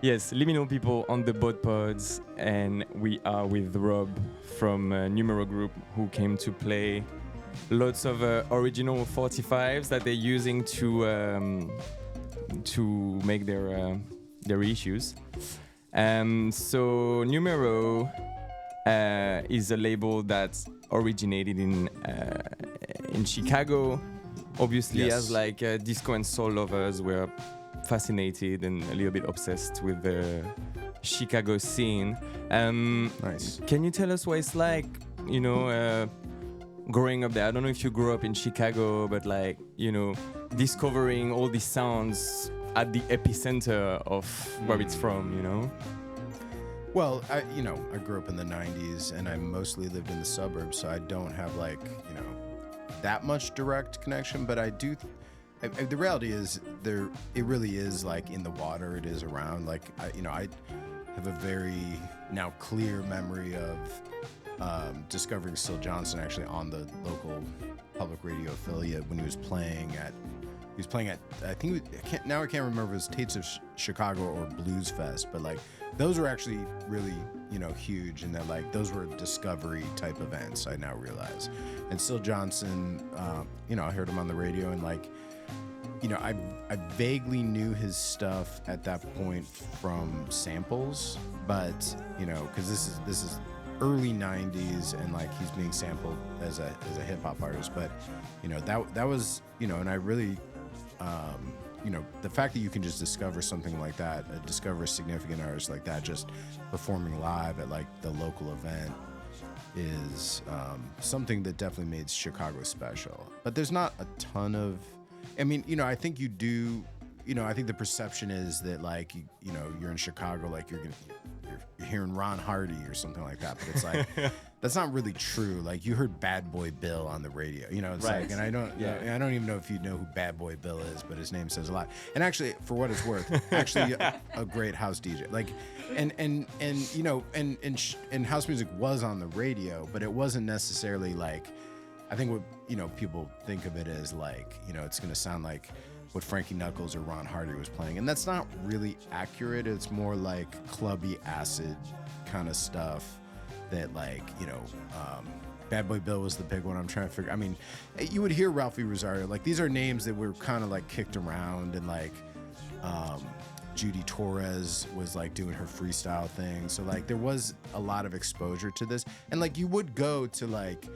Yes, Liminal people on the boat pods, and we are with Rob from Numero Group, who came to play lots of original 45s that they're using to make their issues. So Numero is a label that originated in Chicago. Obviously, Yes. as like disco and soul lovers, we're fascinated and a little bit obsessed with the Chicago scene. Nice. Can you tell us what it's like, growing up there? I don't know if you grew up in Chicago, but like, discovering all these sounds at the epicenter of where it's from, Well, I grew up in the 90s and I mostly lived in the suburbs, so I don't have that much direct connection, but I do. The reality is it really is like in the water. It is around. Like, I have a very now clear memory of discovering Syl Johnson actually on the local public radio affiliate when he was playing at I can't remember if it was Tates of Chicago or Blues Fest, but like those were actually really huge, and that like those were discovery type events. I now realize. And Syl Johnson, I heard him on the radio, and like I vaguely knew his stuff at that point from samples, but because this is early 90s and like he's being sampled as a hip hop artist, but that was and I really the fact that you can just discover something like that, discover a significant artist like that just performing live at like the local event is something that definitely made Chicago special. But there's not a ton of, I think you do, I think the perception is that like you're in Chicago, like you're hearing Ron Hardy or something like that, but it's like that's not really true. Like you heard Bad Boy Bill on the radio, it's right. like, and I don't even know if you know who Bad Boy Bill is, but his name says a lot. And actually, for what it's worth, actually a great house DJ. Like, and house music was on the radio, but it wasn't necessarily like, I think what people think of it as like, it's gonna sound like what Frankie Knuckles or Ron Hardy was playing, and that's not really accurate. It's more like clubby acid kind of stuff that like Bad Boy Bill was the big one. I'm trying to figure. You would hear Ralphie Rosario. Like these are names that were kind of like kicked around, and like Judy Torres was like doing her freestyle thing. So like there was a lot of exposure to this, and like you would go to like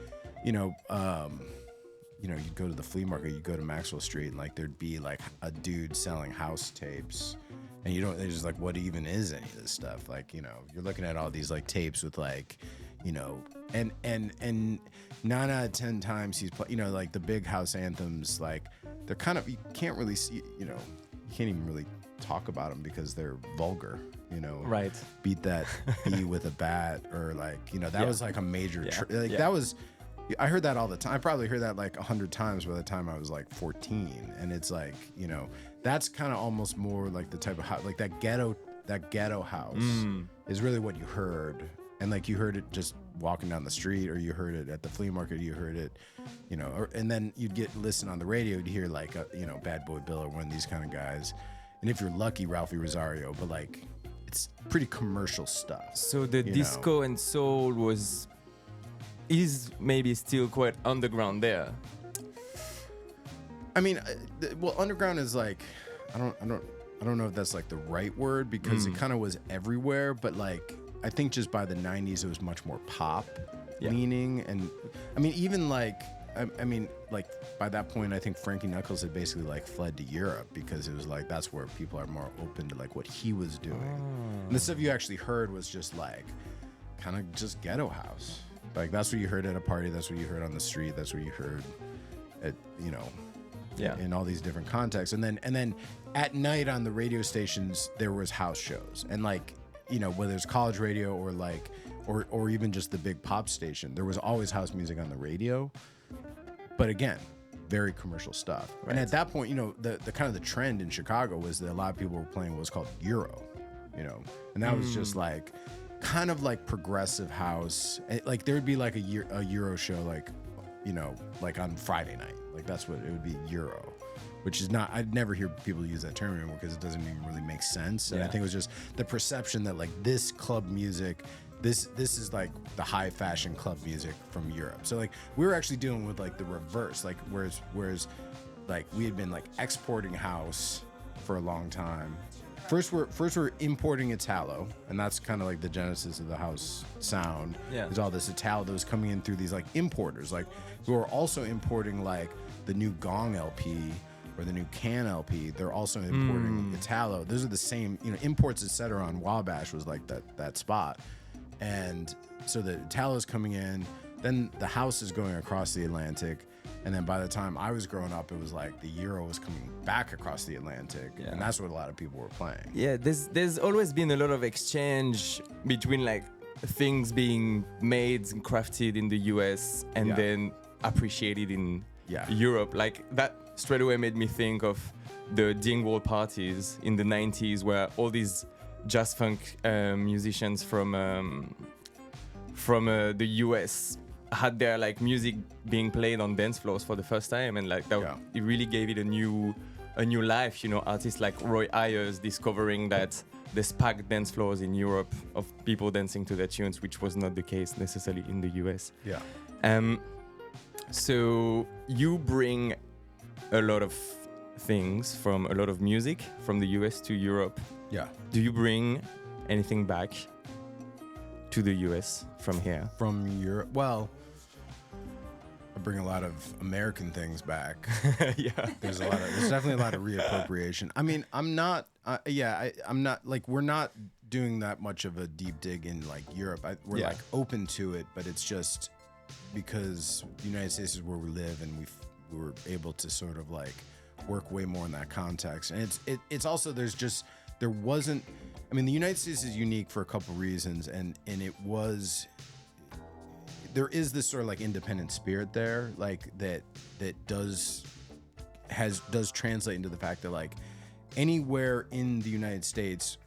you'd go to the flea market, you'd go to Maxwell Street, and like there'd be like a dude selling house tapes, and they're just like, what even is any of this stuff? Like, you're looking at all these like tapes with like, and 9 out of 10 times he's like the big house anthems, like they're kind of, you can't really see, you can't even really talk about them because they're vulgar, Right. Beat that B with a bat, or like, that was like a major, that was, I heard that all the time. I probably heard that like 100 times by the time I was like 14. And it's like, that's kind of almost more like the type of house, like that ghetto house is really what you heard. And like you heard it just walking down the street, or you heard it at the flea market, you heard it, and then you'd listen on the radio to hear like, Bad Boy Bill or one of these kind of guys. And if you're lucky, Ralphie Rosario, but like it's pretty commercial stuff. So the disco and soul is maybe still quite underground there. Well, underground is like, I don't know if that's like the right word, because it kind of was everywhere, but like I think just by the 90s it was much more pop leaning, and even like like by that point I think Frankie Knuckles had basically like fled to Europe, because it was like that's where people are more open to like what he was doing. And the stuff you actually heard was just like kind of just ghetto house. Like that's what you heard at a party, that's what you heard on the street, that's what you heard at in all these different contexts. And then at night on the radio stations there was house shows, and like whether it's college radio or like or even just the big pop station, there was always house music on the radio, but again, very commercial stuff. Right. And at that point, the kind of the trend in Chicago was that a lot of people were playing what was called Euro, and that was just like kind of like progressive house. Like there would be like a Euro show like like on Friday night. Like that's what it would be, Euro, which is not, I'd never hear people use that term anymore because it doesn't even really make sense. And I think it was just the perception that like this club music, this is like the high fashion club music from Europe. So like we were actually dealing with like the reverse, like whereas like we had been like exporting house for a long time. First we're importing Italo, and that's kind of like the genesis of the house sound. Yeah. There's all this Italo that was coming in through these like importers, like who are also importing like the new Gong LP or the new Can LP. They're also importing Italo. Those are the same, imports, etc. On Wabash was like that spot. And so the Italo's coming in, then the house is going across the Atlantic. And then by the time I was growing up, it was like the Euro was coming back across the Atlantic. Yeah. And that's what a lot of people were playing. Yeah, there's always been a lot of exchange between like things being made and crafted in the US and then appreciated in Europe. Like that straight away made me think of the Dingwall parties in the 90s where all these jazz funk musicians from the US had their like music being played on dance floors for the first time, and like that it really gave it a new life. Artists like Roy Ayers discovering that there's packed dance floors in Europe of people dancing to their tunes, which was not the case necessarily in the US. So you bring a lot of things from a lot of music from the US to Europe. Do you bring anything back to the US from here? From Europe? Well, I bring a lot of American things back. There's definitely a lot of reappropriation. I mean, I'm not like, we're not doing that much of a deep dig in like Europe. We're like open to it, but it's just because the United States is where we live, and we were able to sort of like work way more in that context. And it's also, there wasn't, I mean, the United States is unique for a couple reasons, and there is this sort of like independent spirit there, like that does translate into the fact that like anywhere in the United States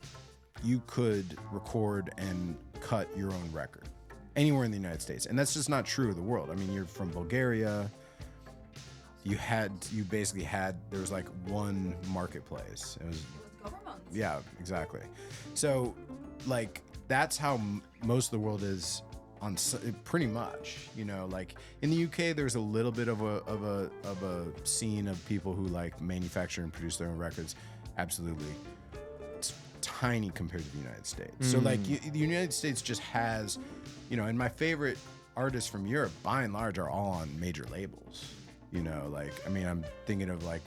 you could record and cut your own record anywhere in the United States, and that's just not true of the world. I mean, you're from Bulgaria. You basically had, there was like one marketplace. It was government. Yeah, exactly. So like that's how most of the world is on pretty much, like in the UK there's a little bit of a scene of people who like manufacture and produce their own records. Absolutely. It's tiny compared to the United States. So like the United States just has, and my favorite artists from Europe by and large are all on major labels. Like, I mean, I'm thinking of like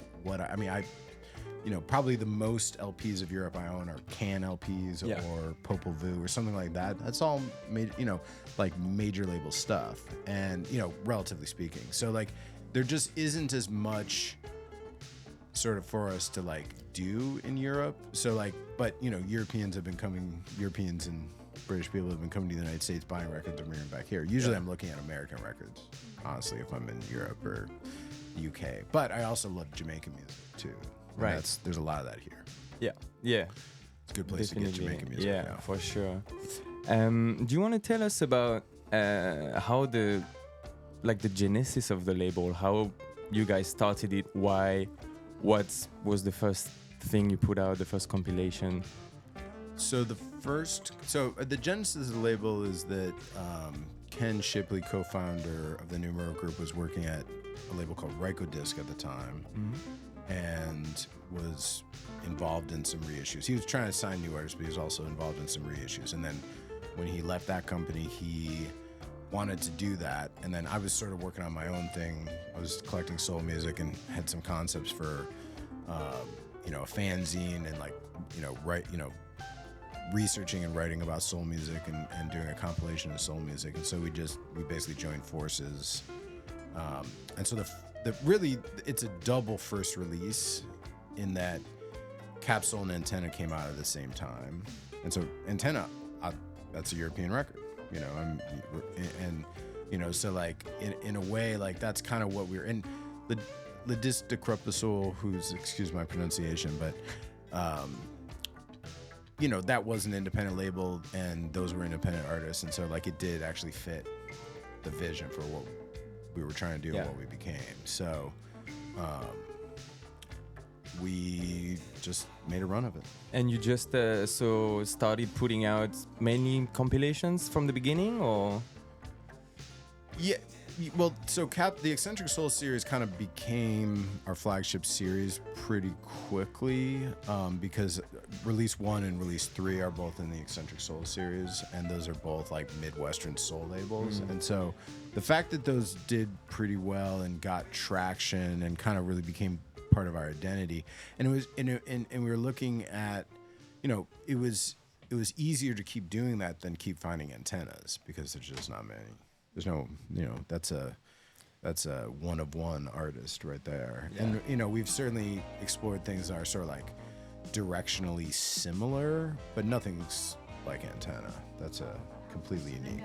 probably the most LPs of Europe I own are Can LPs or Popol Vuh or something like that. That's all like major label stuff, and relatively speaking. So like there just isn't as much sort of for us to like do in Europe. So like, but Europeans and British people have been coming to the United States buying records and bringing them back here. Usually I'm looking at American records, honestly, if I'm in Europe or the UK. But I also love Jamaican music too. Right. There's a lot of that here. Yeah. It's a good place to get Jamaican music. Yeah, for sure. Do you want to tell us about how the genesis of the label, how you guys started it, what was the first thing you put out, the first compilation? So the genesis of the label is that Ken Shipley, co-founder of the Numero Group, was working at a label called Rykodisc at the time, and was involved in some reissues. He was trying to sign new artists, but he was also involved in some reissues. And then when he left that company, he wanted to do that. And then I was sort of working on my own thing. I was collecting soul music and had some concepts for, a fanzine and like, researching and writing about soul music and doing a compilation of soul music. And so we basically joined forces. And so it's a double first release in that Capsule and Antenna came out at the same time. And so Antenna, that's a European record, so like in a way, like that's kind of what we're in. The Disc de Crepuscule, who's, excuse my pronunciation, but that was an independent label and those were independent artists, and so like it did actually fit the vision for we were trying to do and what we became. So we just made a run of it. And you just so started putting out many compilations from the beginning, or? Yeah. Well, so the Eccentric Soul series kind of became our flagship series pretty quickly because Release 1 and Release 3 are both in the Eccentric Soul series, and those are both like Midwestern soul labels. And so the fact that those did pretty well and got traction and kind of really became part of our identity, and it was and we were looking at, it was easier to keep doing that than keep finding antennas because there's just not many. There's no, that's a one of one artist right there. Yeah. And, we've certainly explored things that are sort of like directionally similar, but nothing's like Antenna. That's a completely unique.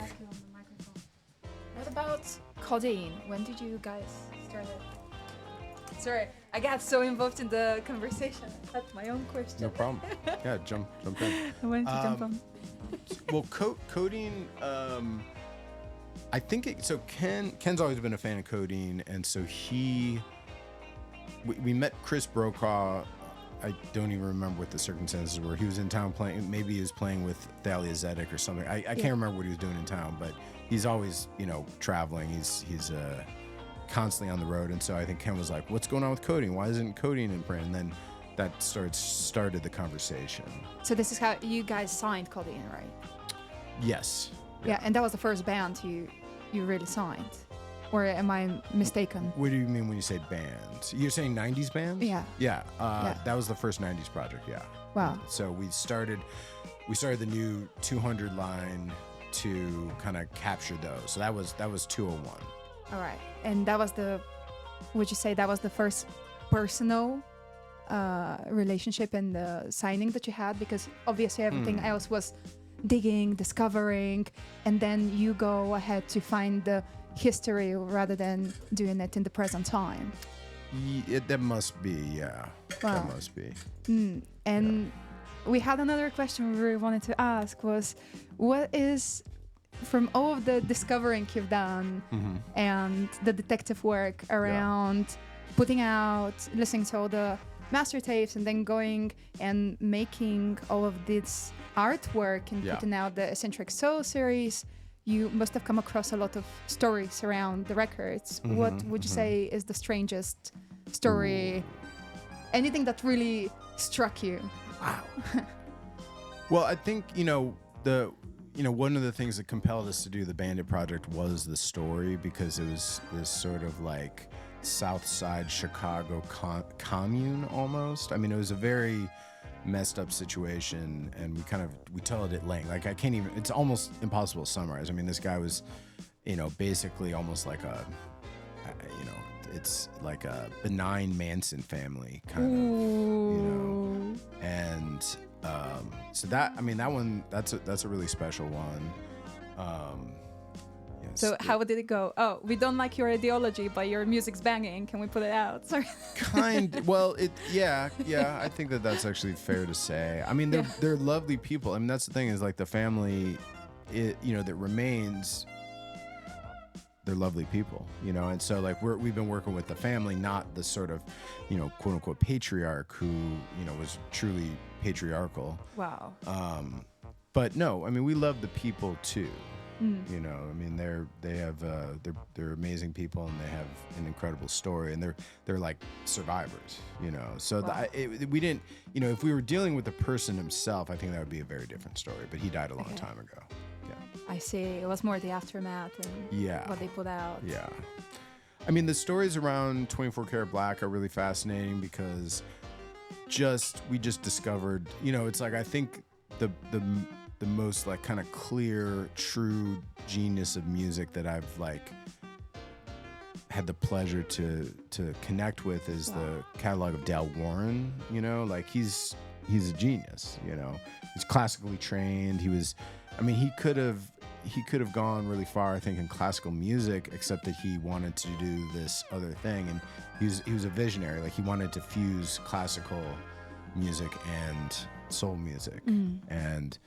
What about Codeine? When did you guys start it? Sorry, I got so involved in the conversation. I had my own question. No problem. Yeah, jump in. I wanted to jump on. Well, Codeine, I think Ken's always been a fan of Codeine, and so we met Chris Brokaw. I don't even remember what the circumstances were. He was in town playing, maybe he was playing with Thalia Zedek or something. I can't remember what he was doing in town, but he's always, traveling. He's constantly on the road, and so I think Ken was like, what's going on with Codeine? Why isn't Codeine in print? And then that started the conversation. So this is how you guys signed Codeine, right? Yes. Yeah, and that was the first band you really signed, or am I mistaken? What do you mean when you say bands? You're saying 90s bands? Yeah. Yeah. That was the first 90s project. Yeah. Wow. So we started the new 200 line to kind of capture those. So that was 201. All right, and that was would you say that was the first personal relationship and the signing that you had? Because obviously everything else was digging, discovering, and then you go ahead to find the history rather than doing it in the present time. That must be, yeah. Wow. That must be. And we had another question we really wanted to ask was, what is, from all of the discovering you've done and the detective work around putting out, listening to all the master tapes and then going and making all of this artwork and putting out the Eccentric Soul series, you must have come across a lot of stories around the records. What would you say is the strangest story? Anything that really struck you? Wow. Well, I think, one of the things that compelled us to do the Bandit project was the story, because it was this sort of like South Side Chicago commune almost. I mean, it was a very messed up situation, and we tell it at length. Like, it's almost impossible to summarize. I mean, this guy was, basically almost like it's like a benign Manson family kind of, and so that one, that's a really special one. So how did it go? Oh, we don't like your ideology, but your music's banging. Can we put it out? Sorry. Well, I think that's actually fair to say. I mean, they're lovely people. I mean, that's the thing, is like the family, that remains, they're lovely people, and so like we've been working with the family, not the sort of, quote unquote patriarch who, was truly patriarchal. Wow. But no, I mean, we love the people too. I mean, they're amazing people, and they have an incredible story, and they're like survivors, So wow. We didn't, if we were dealing with the person himself, I think that would be a very different story. But he died a long time ago. Yeah. I see. It was more the aftermath and what they put out. Yeah. I mean, the stories around 24 Karat Black are really fascinating, because we just discovered, it's like, I think the most like kind of clear, true genius of music that I've like had the pleasure to connect with is the catalog of Dale Warren. Like he's a genius. He's classically trained. He could have gone really far, I think, in classical music, except that he wanted to do this other thing, and he was a visionary. Like, he wanted to fuse classical music and soul music, and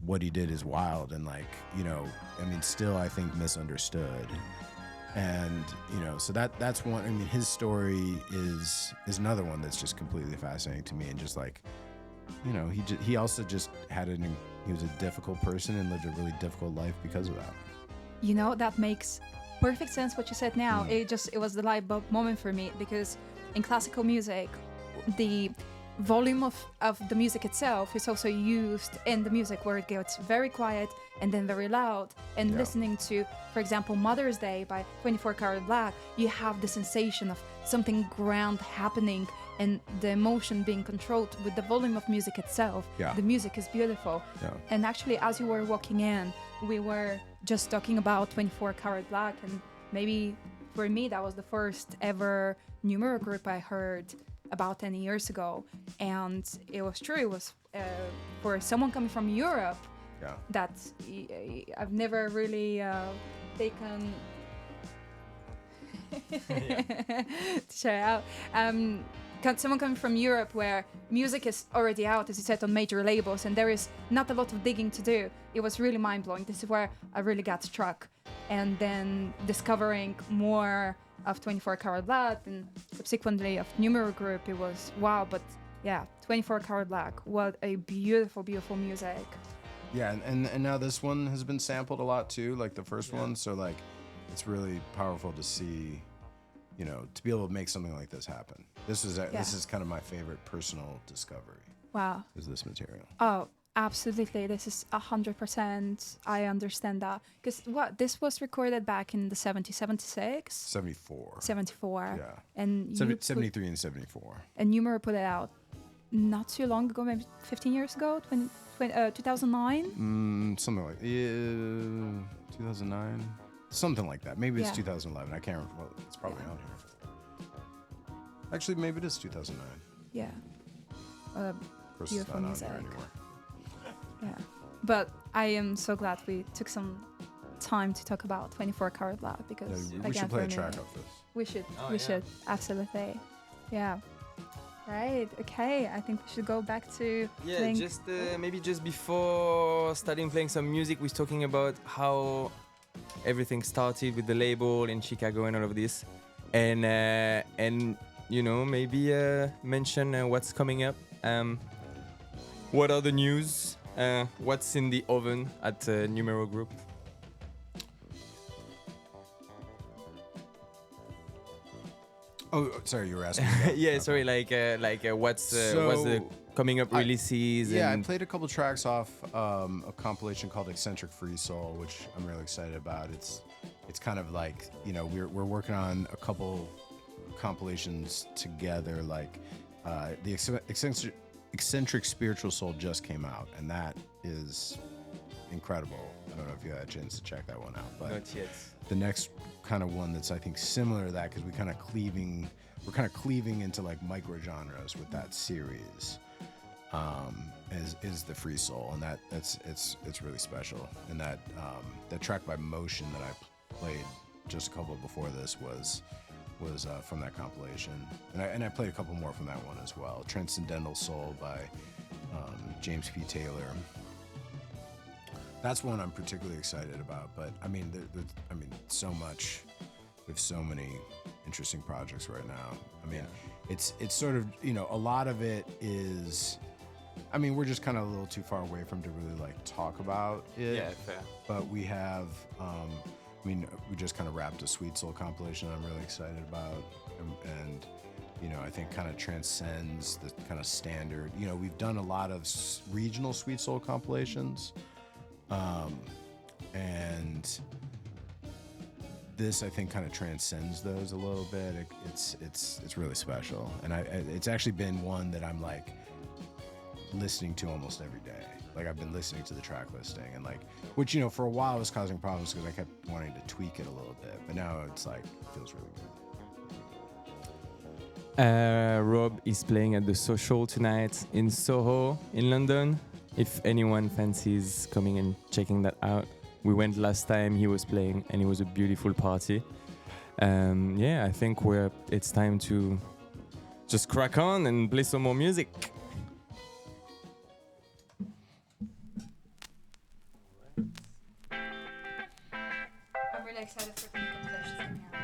what he did is wild, and like, still I think misunderstood. And so that's one. I mean, his story is another one that's just completely fascinating to me, and just like, he also just he was a difficult person and lived a really difficult life because of that. That makes perfect sense what you said now. It was the light bulb moment for me, because in classical music, the volume of the music itself is also used in the music, where it gets very quiet and then very loud. And listening to, for example, Mother's Day by 24 Karat Black, you have the sensation of something grand happening and the emotion being controlled with the volume of music itself. The music is beautiful. And actually, as you were walking in, we were just talking about 24 Karat Black, and maybe for me that was the first ever Numero Group I heard about 10 years ago. And it was true, it was for someone coming from Europe, that I've never really taken to share out. Someone coming from Europe, where music is already out, as you said, on major labels, and there is not a lot of digging to do. It was really mind-blowing. This is where I really got struck. And then discovering more of 24 Karat Black and subsequently of Numero Group, it was wow. But yeah, 24 Karat Black, what a beautiful, beautiful music. Yeah, and now this one has been sampled a lot too, like the first one. So like, it's really powerful to see, to be able to make something like this happen. This is kind of my favorite personal discovery. Wow. Is this material? Oh, absolutely. This is 100%. I understand that. Because this was recorded back in the 70s, 76? 74. 74. Yeah. And 73 and 74. And Numero put it out not too long ago, maybe 15 years ago, 2009? Something like 2009. Something like that. Maybe it's 2011. I can't remember. Well, it's probably on here. Actually, maybe it is 2009. Yeah. Of course, it's not music. on here anymore. Yeah. But I am so glad we took some time to talk about 24 Karat Black, because we should play a track of this. We should. We should. Absolutely. Yeah. Right. Okay. I think we should go back to playing. Just maybe just before starting playing some music, we're talking about how everything started with the label in Chicago and all of this, and maybe mention what's coming up. What are the news? What's in the oven at Numero Group? Oh, sorry, you were asking. Yeah, sorry. What's the coming up releases? I played a couple tracks off a compilation called Eccentric Free Soul, which I'm really excited about. It's kind of like, we're working on a couple compilations together. Like the Eccentric Spiritual Soul just came out, and that is incredible. I don't know if you had a chance to check that one out, but not yet. The next kind of one that's I think similar to that, because we're kind of cleaving into like micro genres with that series, is the Free Soul, and it's really special. And that track by Motion that I played just a couple before this was from that compilation, and I played a couple more from that one as well. Transcendental Soul by James P. Taylor. That's one I'm particularly excited about. But I mean, so much. We have so many interesting projects right now. I mean, it's sort of, a lot of it is. I mean, we're just kind of a little too far away from to really like talk about it. Yeah, fair. But we have. We just kind of wrapped a Sweet Soul compilation I'm really excited about, and I think kind of transcends the kind of standard. We've done a lot of regional Sweet Soul compilations, and this I think kind of transcends those a little bit. It's really special, and it's actually been one that I'm like listening to almost every day. Like I've been listening to the track listing, and which for a while was causing problems because I kept wanting to tweak it a little bit, but now it's like feels really good. Rob is playing at the Social tonight in Soho in London. If anyone fancies coming and checking that out, we went last time he was playing, and it was a beautiful party. I think it's time to just crack on and play some more music. I'm really excited for the new compilation coming out.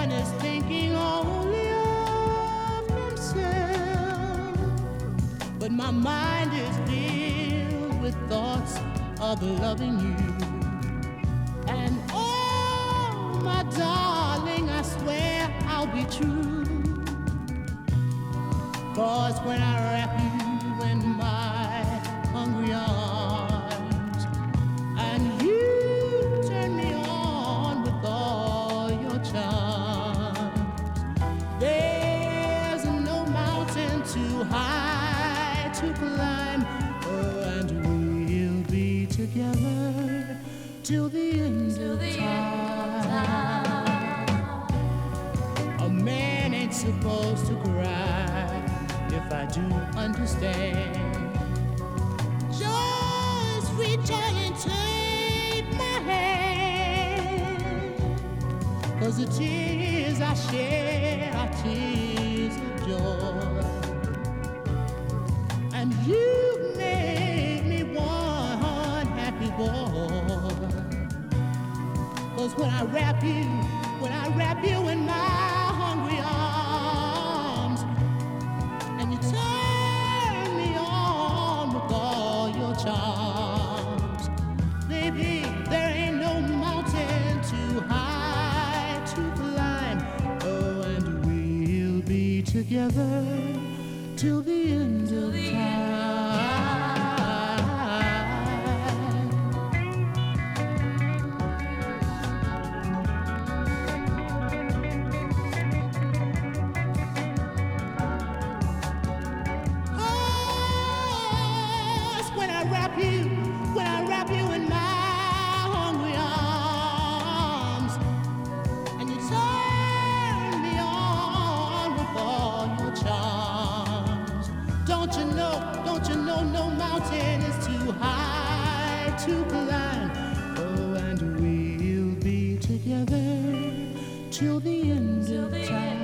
one is thinking only of himself, but my mind is filled with thoughts of loving you. And oh, my darling, I swear I'll be true. 'Cause when I wrap you in my hungry arms and you turn me on with all your charms, there's no mountain too high to climb. Oh, and we'll be together till the end of time. A man ain't supposed to cry, if I do understand. Just reach out and take my hand, 'cause the tears I shed are tears of joy. And you make me one happy boy. 'Cause when I wrap you in my hungry arms, and you turn me on with all your charms, baby, there ain't no mountain too high to climb. Oh, and we'll be together till the end of time. When I wrap you in my hungry arms, and you turn me on with all your charms, don't you know no mountain is too high to climb. Oh, and we'll be together till the end of time.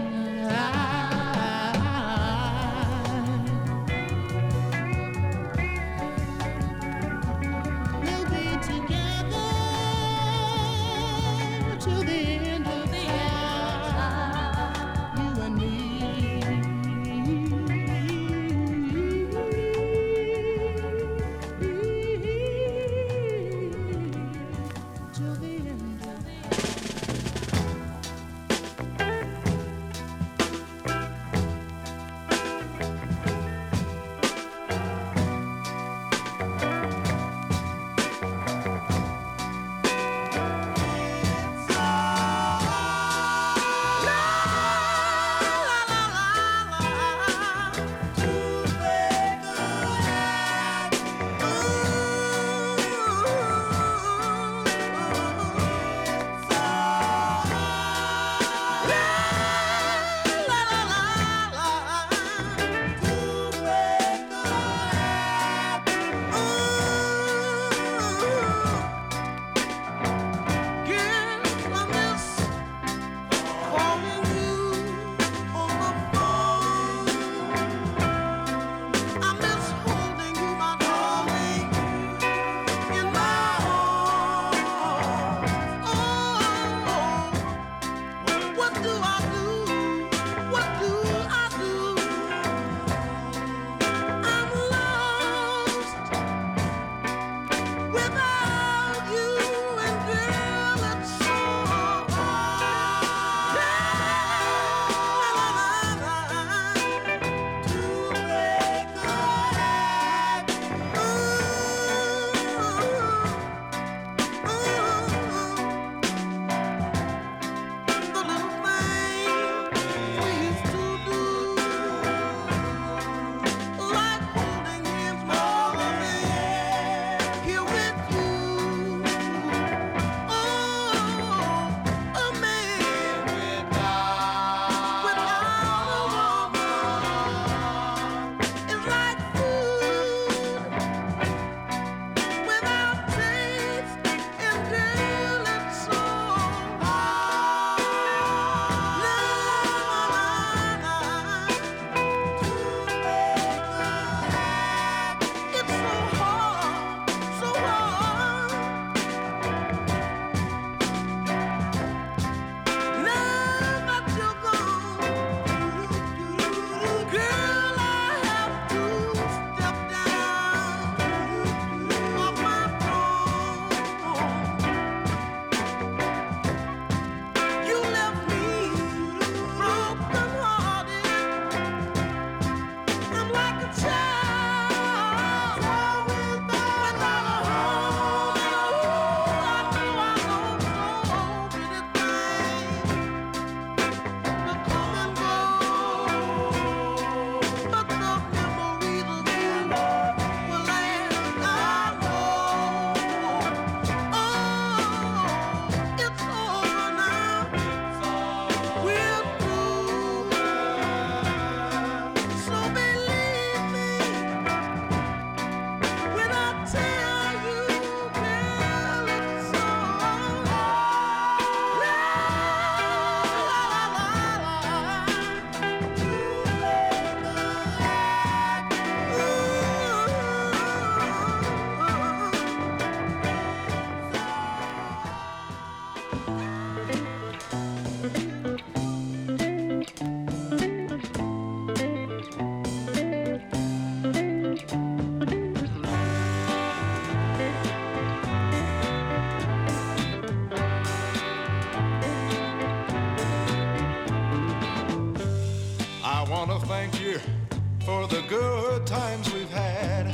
good times we've had,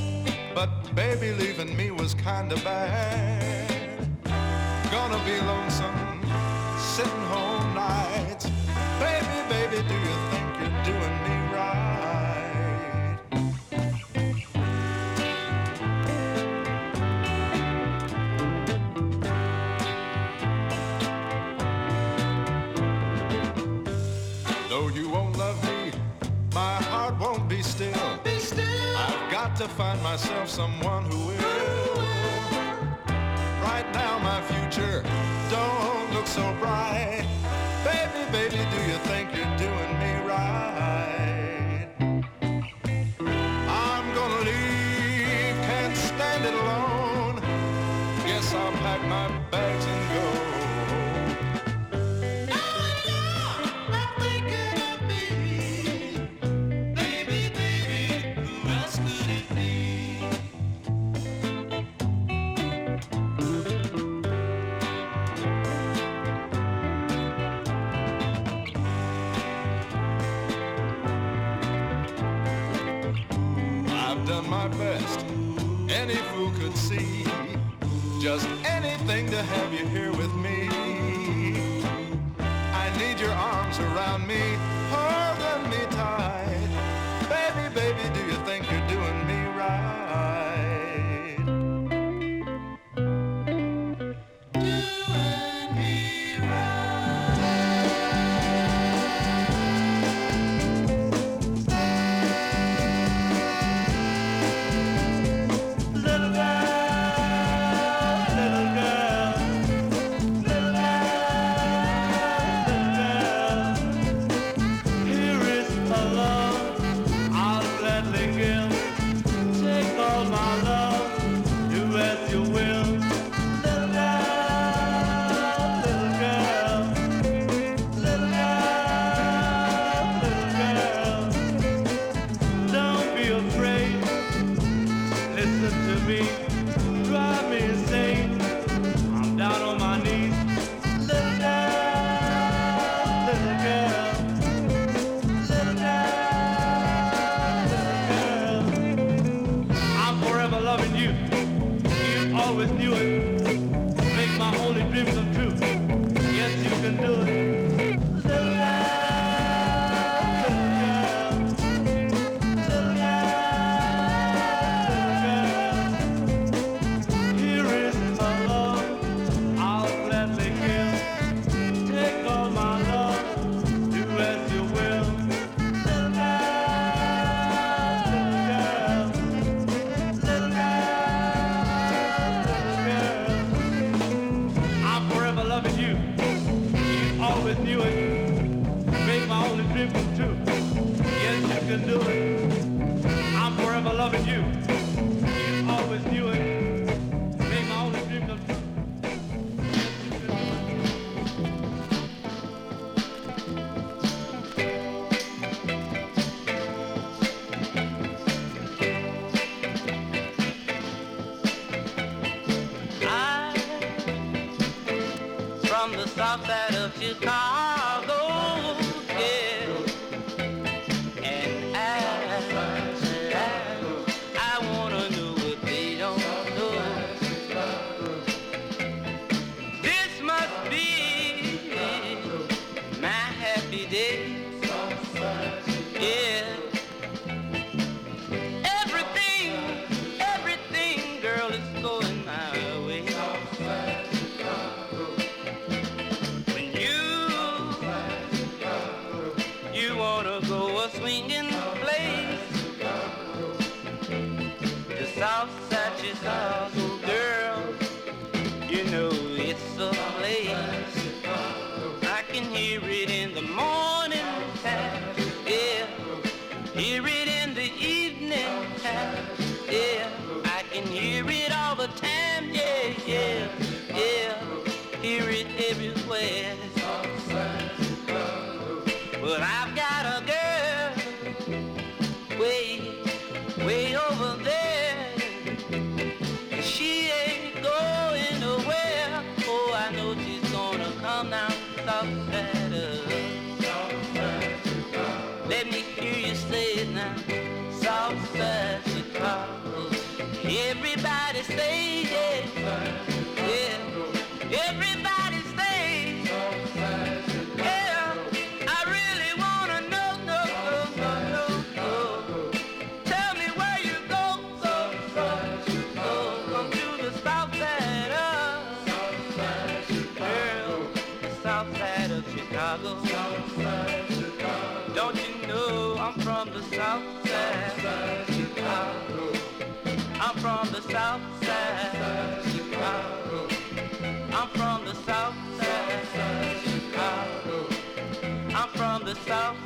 but baby leaving me was kinda bad. Gonna be lonesome, sitting home nights. Baby, baby, do you think you're doing me right? Though you won't love me, my heart won't be still. I've got to find myself someone who will. Right now my future don't look so bright. Baby, baby, do you think you're doing me right? I'm gonna leave, can't stand it alone. Guess I'll pack my bags and go. Done my best, any fool could see. Just anything to have you here with me. I need your arms around me, holding me tight. Baby, baby, do you think you're doing me right? Doing me south side of Chicago, yeah. And I wanna know what they don't know. This must be my happy day, yeah. Everything, girl, is going my way. You wanna go a swinging place, the south side Chicago, girl, you know it's a place. I can hear it in the morning time, yeah, hear it in the evening time, yeah, I can hear it all the time, yeah, yeah, yeah, hear it everywhere. But I've got a girl way over there, and she ain't going nowhere. Oh, I know she's gonna come down south side of. Let me hear you say it now, south side. stays, yeah, yeah. Everybody stays, yeah. I really wanna know, no, no, no, no. Tell me where you go, come to the south side of, girl, the south side of Chicago. Don't you know I'm from the south side of Chicago? I'm from the south side of Chicago. I'm from the south side of Chicago. I'm from the south